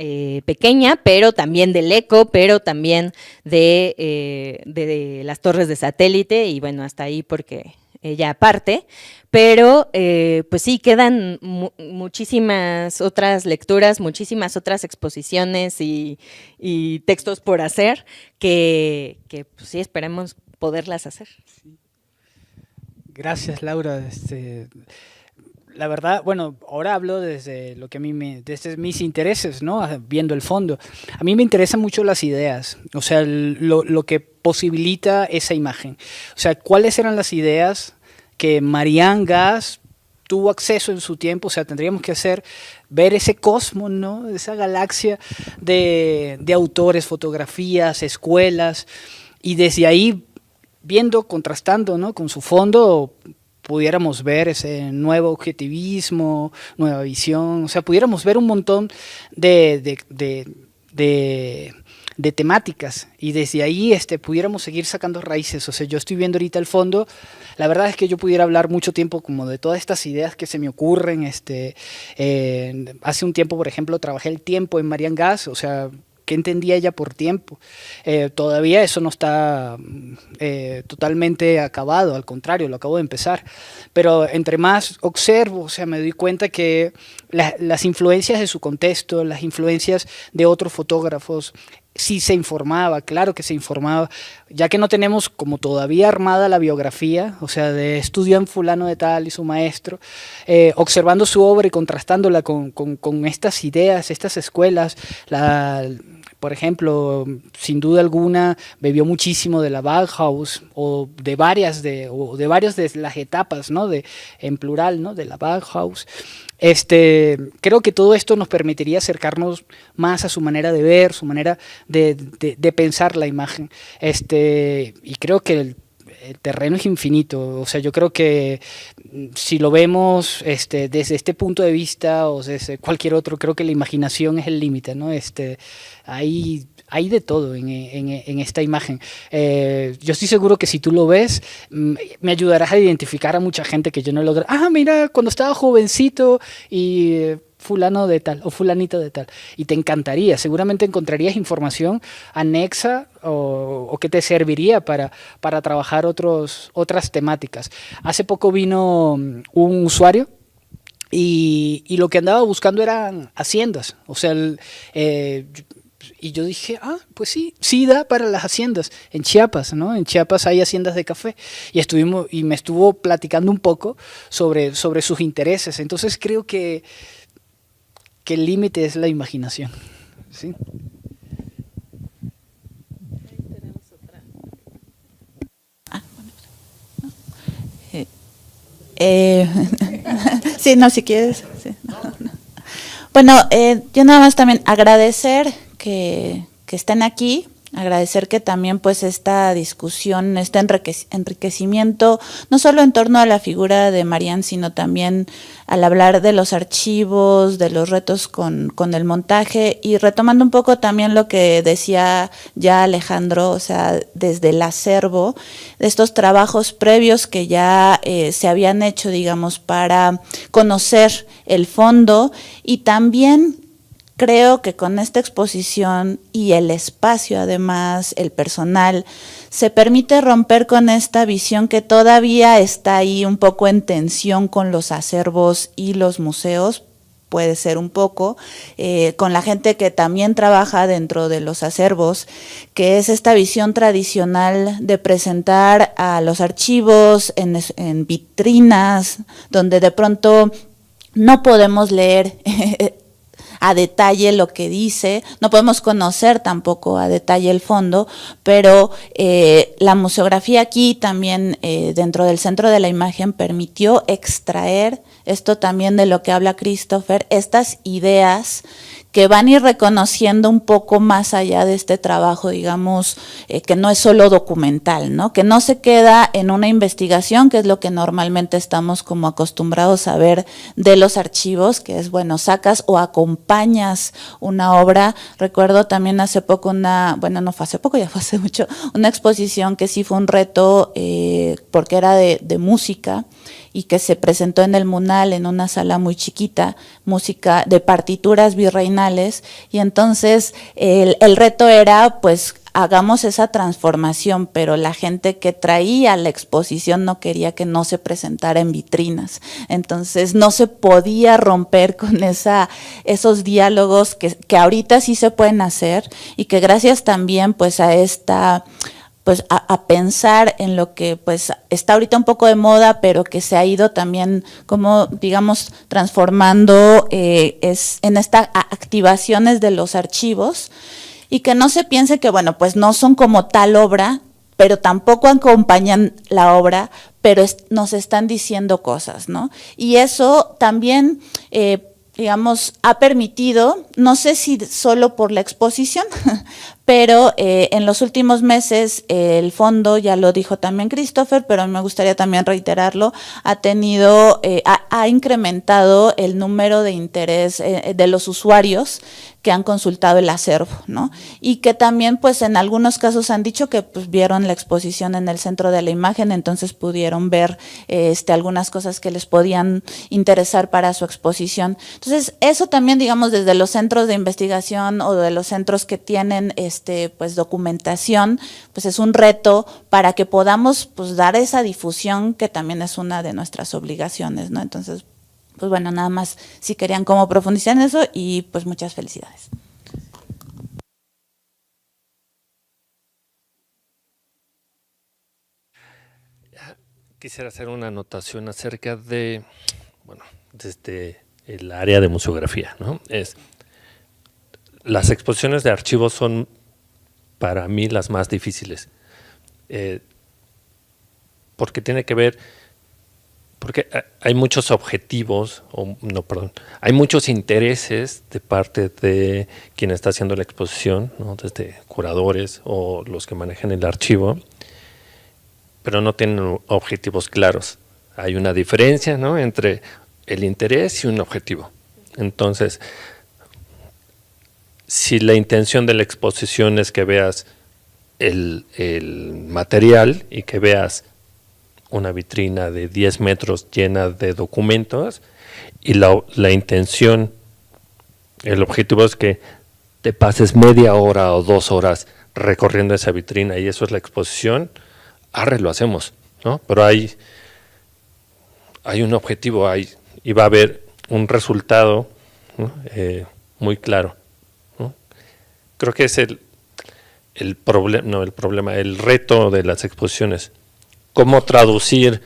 pequeña, pero también del ECO, pero también de las torres de satélite, y bueno, hasta ahí porque ella parte, pero pues sí, quedan muchísimas otras lecturas, muchísimas otras exposiciones y textos por hacer que pues sí, esperemos poderlas hacer. Gracias, Laura. La verdad, bueno, ahora hablo desde lo que a mí desde mis intereses, ¿no? Viendo el fondo. A mí me interesan mucho las ideas, o sea, lo que posibilita esa imagen. O sea, ¿cuáles eran las ideas que Marianne Gast tuvo acceso en su tiempo? O sea, tendríamos que ver ese cosmos, ¿no? Esa galaxia de autores, fotografías, escuelas. y desde ahí, viendo, contrastando, ¿no?, con su fondo, pudiéramos ver ese nuevo objetivismo, nueva visión, o sea, pudiéramos ver un montón de temáticas, y desde ahí pudiéramos seguir sacando raíces. O sea, yo estoy viendo ahorita el fondo, la verdad es que yo pudiera hablar mucho tiempo como de todas estas ideas que se me ocurren. Hace un tiempo, por ejemplo, trabajé el tiempo en Marianne Gass, o sea, ¿qué entendía ella por tiempo? Todavía eso no está totalmente acabado, al contrario, lo acabo de empezar. Pero entre más observo, o sea, me doy cuenta que las influencias de su contexto, las influencias de otros fotógrafos, sí se informaba, claro que se informaba, ya que no tenemos como todavía armada la biografía, o sea, de estudió en fulano de tal y su maestro, observando su obra y contrastándola con estas ideas, estas escuelas. Por ejemplo, sin duda alguna, bebió muchísimo de la Bauhaus o de varias de las etapas, ¿no?, en plural, ¿no?, de la Bauhaus. Creo que todo esto nos permitiría acercarnos más a su manera de ver, su manera de pensar la imagen. Y creo que el terreno es infinito. O sea, yo creo que si lo vemos desde este punto de vista o desde cualquier otro, creo que la imaginación es el límite, ¿no? Hay de todo en esta imagen. Yo estoy seguro que si tú lo ves, me ayudarás a identificar a mucha gente que yo no logro. Ah, mira, cuando estaba jovencito y fulano de tal o fulanito de tal. Y te encantaría, seguramente encontrarías información anexa o que te serviría para trabajar otras temáticas. Hace poco vino un usuario y lo que andaba buscando eran haciendas. O sea, y yo dije, pues sí da para las haciendas en Chiapas, ¿no? En Chiapas hay haciendas de café y me estuvo platicando un poco sobre sus intereses. Entonces creo que el límite es la imaginación, ¿sí? Sí, no, si quieres. Sí, no. Bueno, yo nada más también agradecer que estén aquí, agradecer que también pues esta discusión, este enriquecimiento, no solo en torno a la figura de Marianne, sino también al hablar de los archivos, de los retos con el montaje, y retomando un poco también lo que decía ya Alejandro, o sea, desde el acervo, de estos trabajos previos que ya se habían hecho, digamos, para conocer el fondo, y también creo que con esta exposición y el espacio, además, el personal, se permite romper con esta visión que todavía está ahí un poco en tensión con los acervos y los museos, puede ser un poco, con la gente que también trabaja dentro de los acervos, que es esta visión tradicional de presentar a los archivos en vitrinas, donde de pronto no podemos leer a detalle lo que dice, no podemos conocer tampoco a detalle el fondo, pero la museografía aquí también dentro del centro de la imagen permitió extraer esto también de lo que habla Christopher, estas ideas que van a ir reconociendo un poco más allá de este trabajo, digamos, que no es solo documental, ¿no? Que no se queda en una investigación, que es lo que normalmente estamos como acostumbrados a ver de los archivos, que es, bueno, sacas o acompañas una obra. Recuerdo también hace poco no fue hace poco, ya fue hace mucho, una exposición que sí fue un reto porque era de música, y que se presentó en el Munal en una sala muy chiquita, música de partituras virreinales, y entonces el reto era, pues, hagamos esa transformación, pero la gente que traía la exposición no quería que no se presentara en vitrinas, entonces no se podía romper con esos diálogos que ahorita sí se pueden hacer, y que gracias también pues a esta... pues a pensar en lo que pues está ahorita un poco de moda, pero que se ha ido también como, digamos, transformando en estas activaciones de los archivos, y que no se piense que, bueno, pues no son como tal obra, pero tampoco acompañan la obra, pero nos están diciendo cosas, ¿no? Y eso también digamos, ha permitido, no sé si solo por la exposición, pero en los últimos meses el fondo, ya lo dijo también Christopher, pero me gustaría también reiterarlo, ha incrementado el número de interés de los usuarios que han consultado el acervo, ¿no? Y que también, pues, en algunos casos han dicho que pues, vieron la exposición en el centro de la imagen, entonces pudieron ver algunas cosas que les podían interesar para su exposición. Entonces, eso también, digamos, desde los centros de investigación o de los centros que tienen pues documentación, pues es un reto para que podamos pues dar esa difusión que también es una de nuestras obligaciones, ¿no? Entonces, pues bueno, nada más si querían como profundizar en eso y pues muchas felicidades. Quisiera hacer una anotación acerca de, bueno, desde el área de museografía, ¿no? Las exposiciones de archivos son para mí las más difíciles, porque tiene que ver, porque hay muchos objetivos, hay muchos intereses de parte de quien está haciendo la exposición, ¿no? Desde curadores o los que manejan el archivo, pero no tienen objetivos claros. Hay una diferencia, ¿no?, entre el interés y un objetivo. Entonces, si la intención de la exposición es que veas el material y que veas una vitrina de 10 metros llena de documentos, y la intención, el objetivo es que te pases media hora o 2 horas recorriendo esa vitrina y eso es la exposición, lo hacemos, ¿no? Pero hay un objetivo, y va a haber un resultado, ¿no?, muy claro, ¿no? Creo que es el reto de las exposiciones, cómo traducir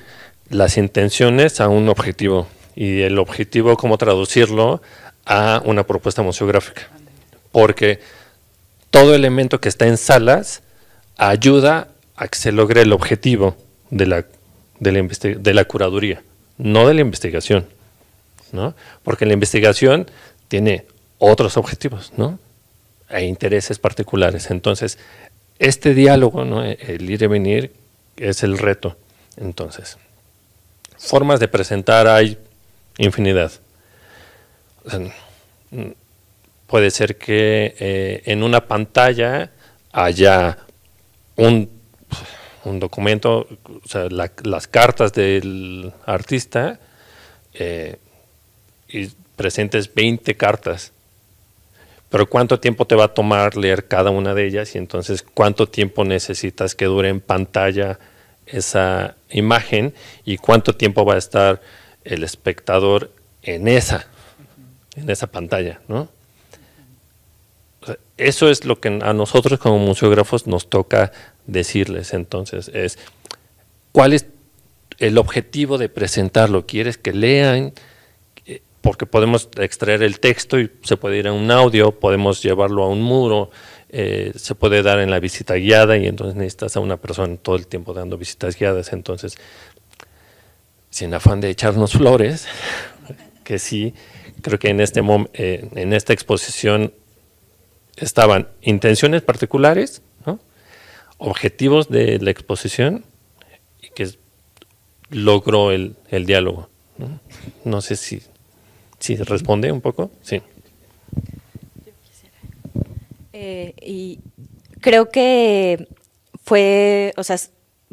las intenciones a un objetivo y el objetivo cómo traducirlo a una propuesta museográfica, porque todo elemento que está en salas ayuda a que se logre el objetivo de la curaduría, no de la investigación, ¿no? Porque la investigación tiene otros objetivos, ¿no?, e intereses particulares. Entonces, este diálogo, ¿no?, el ir y venir, es el reto. Entonces, formas de presentar hay infinidad. O sea, puede ser que en una pantalla haya un documento, o sea, las cartas del artista, y presentes 20 cartas. Pero ¿cuánto tiempo te va a tomar leer cada una de ellas? Y entonces, ¿cuánto tiempo necesitas que dure en pantalla esa imagen? ¿Y cuánto tiempo va a estar el espectador en esa pantalla, ¿no? O sea, eso es lo que a nosotros como museógrafos nos toca decirles. Entonces, ¿cuál es el objetivo de presentarlo? ¿Quieres que lean? Porque podemos extraer el texto y se puede ir a un audio, podemos llevarlo a un muro, se puede dar en la visita guiada y entonces necesitas a una persona todo el tiempo dando visitas guiadas. Entonces, sin afán de echarnos flores, que sí, creo que en esta exposición estaban intenciones particulares, ¿no?, objetivos de la exposición, y que logró el diálogo, ¿no? No sé si responde un poco. Sí. Y creo que fue, o sea,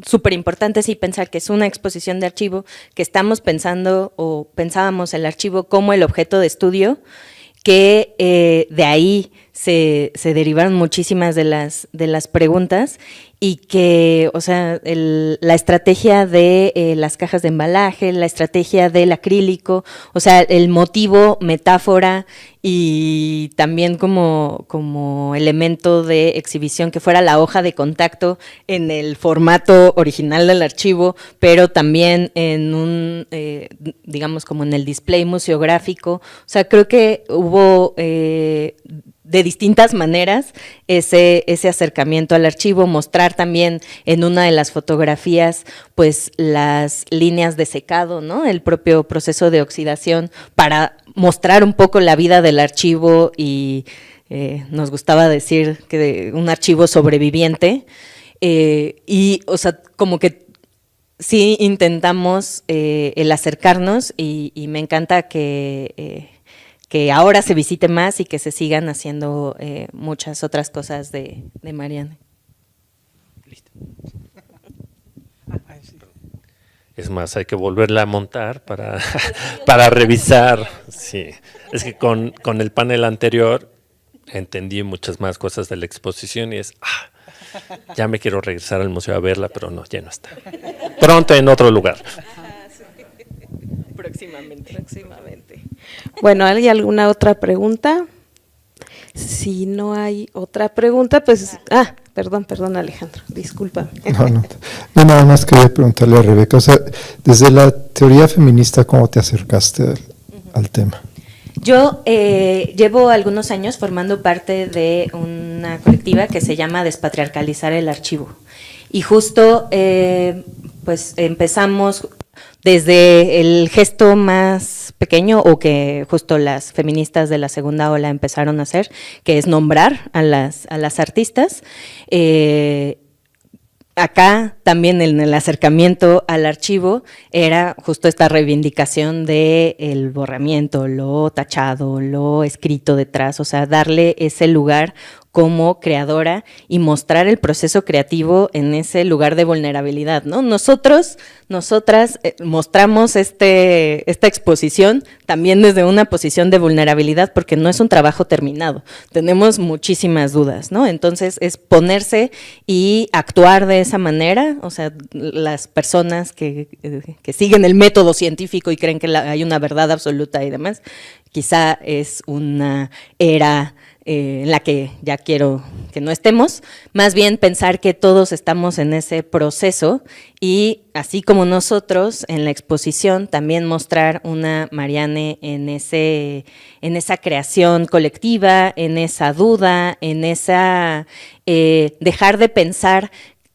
súper importante sí pensar que es una exposición de archivo, que estamos pensando o pensábamos el archivo como el objeto de estudio, que de ahí se derivaron muchísimas de las preguntas, y que, o sea, la estrategia de las cajas de embalaje, la estrategia del acrílico, o sea, el motivo, metáfora y también como elemento de exhibición que fuera la hoja de contacto en el formato original del archivo, pero también en un, digamos, como en el display museográfico. O sea, creo que hubo de distintas maneras ese acercamiento al archivo, mostrar también en una de las fotografías pues las líneas de secado, ¿no?, el propio proceso de oxidación, para mostrar un poco la vida del archivo y nos gustaba decir que un archivo sobreviviente, y, o sea, como que sí intentamos el acercarnos y me encanta que ahora se visite más y que se sigan haciendo muchas otras cosas de Marianne. Listo. Es más, hay que volverla a montar para revisar. Sí, es que con el panel anterior entendí muchas más cosas de la exposición y ya me quiero regresar al museo a verla, pero no, ya no está. Pronto en otro lugar. Próximamente. Bueno, ¿hay alguna otra pregunta? Si no hay otra pregunta, pues… perdón Alejandro, disculpa. No, nada más quería preguntarle a Rebeca, o sea, desde la teoría feminista, ¿cómo te acercaste al tema? Yo llevo algunos años formando parte de una colectiva que se llama Despatriarcalizar el Archivo. Y justo pues empezamos desde el gesto más pequeño, o que justo las feministas de la segunda ola empezaron a hacer, que es nombrar a las artistas. Acá también en el acercamiento al archivo era justo esta reivindicación del borramiento, lo tachado, lo escrito detrás, o sea, darle ese lugar como creadora y mostrar el proceso creativo en ese lugar de vulnerabilidad, ¿no? Nosotras mostramos esta exposición también desde una posición de vulnerabilidad, porque no es un trabajo terminado, tenemos muchísimas dudas, ¿no? Entonces es ponerse y actuar de esa manera, o sea, las personas que siguen el método científico y creen que hay una verdad absoluta y demás, quizá es una era en la que ya quiero que no estemos, más bien pensar que todos estamos en ese proceso y así como nosotros en la exposición también mostrar una Marianne en esa creación colectiva, en esa duda, en esa dejar de pensar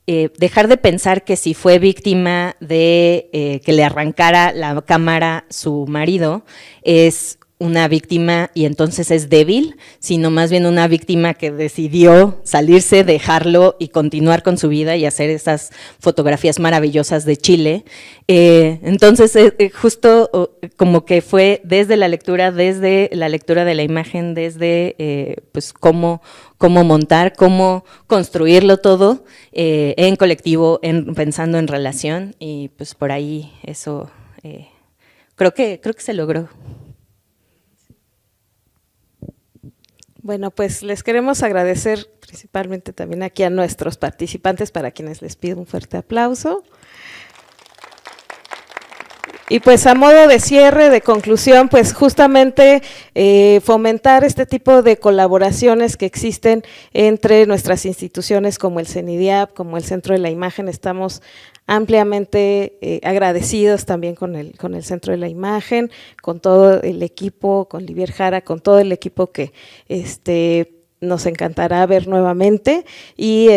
que si fue víctima de que le arrancara la cámara su marido es una víctima y entonces es débil, sino más bien una víctima que decidió salirse, dejarlo y continuar con su vida y hacer esas fotografías maravillosas de Chile. Entonces, justo como que fue desde la lectura de la imagen, desde pues cómo montar, cómo construirlo todo en colectivo, pensando en relación, y pues por ahí eso creo que se logró. Bueno, pues les queremos agradecer principalmente también aquí a nuestros participantes, para quienes les pido un fuerte aplauso. Y pues a modo de cierre, de conclusión, pues justamente fomentar este tipo de colaboraciones que existen entre nuestras instituciones como el CENIDIAP, como el Centro de la Imagen. Estamos ampliamente agradecidos también con el Centro de la Imagen, con todo el equipo, con Livier Jara, con todo el equipo que nos encantará ver nuevamente, y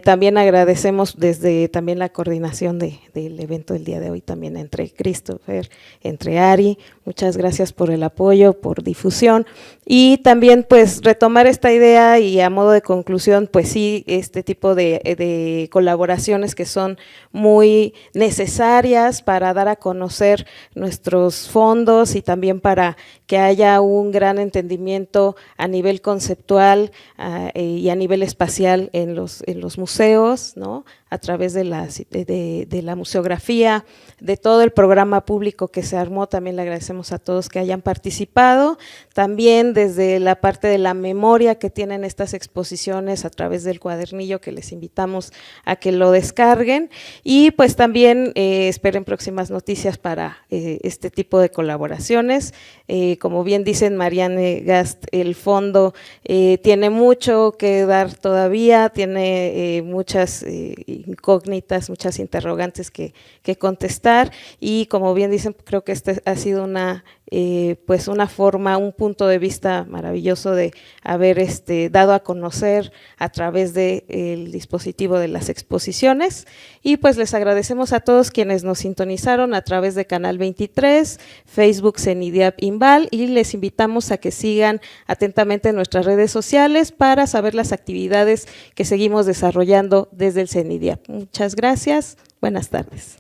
también agradecemos desde también la coordinación del evento del día de hoy, también entre Christopher, entre Ari, muchas gracias por el apoyo, por difusión, y también pues retomar esta idea y a modo de conclusión, pues sí, este tipo de colaboraciones que son muy necesarias para dar a conocer nuestros fondos y también para que haya un gran entendimiento a nivel conceptual y a nivel espacial en los museos, ¿no? A través de la museografía, de todo el programa público que se armó. También le agradecemos a todos que hayan participado, también desde la parte de la memoria que tienen estas exposiciones a través del cuadernillo, que les invitamos a que lo descarguen, y pues también esperen próximas noticias para este tipo de colaboraciones. Como bien dicen Marianne Gast, el fondo tiene mucho que dar todavía, tiene muchas incógnitas, muchas interrogantes que contestar, y como bien dicen, creo que ha sido una pues una forma, un punto de vista maravilloso de haber dado a conocer a través del dispositivo de las exposiciones. Y pues les agradecemos a todos quienes nos sintonizaron a través de Canal 23, Facebook CENIDIAP Inval, y les invitamos a que sigan atentamente nuestras redes sociales para saber las actividades que seguimos desarrollando desde el CENIDIAP. Muchas gracias, buenas tardes.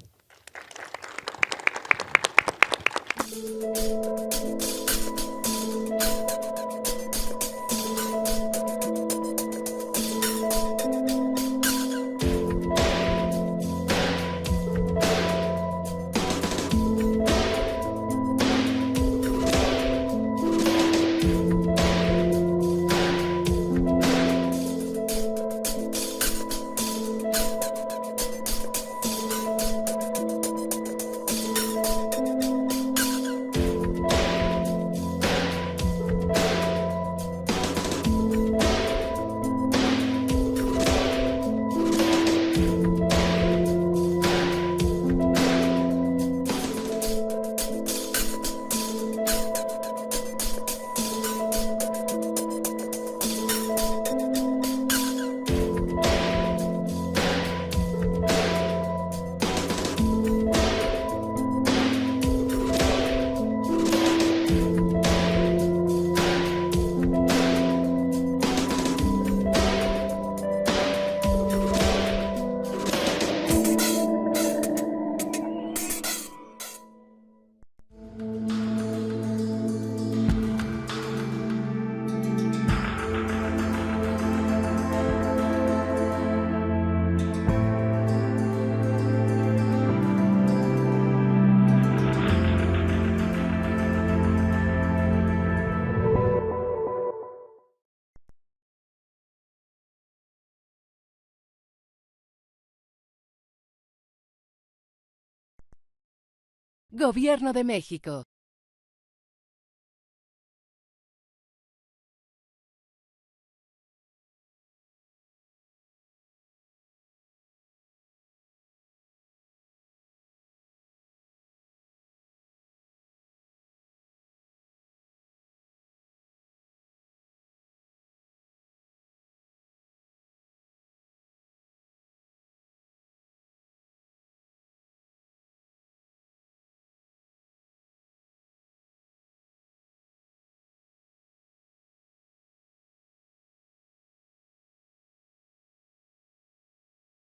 Gobierno de México.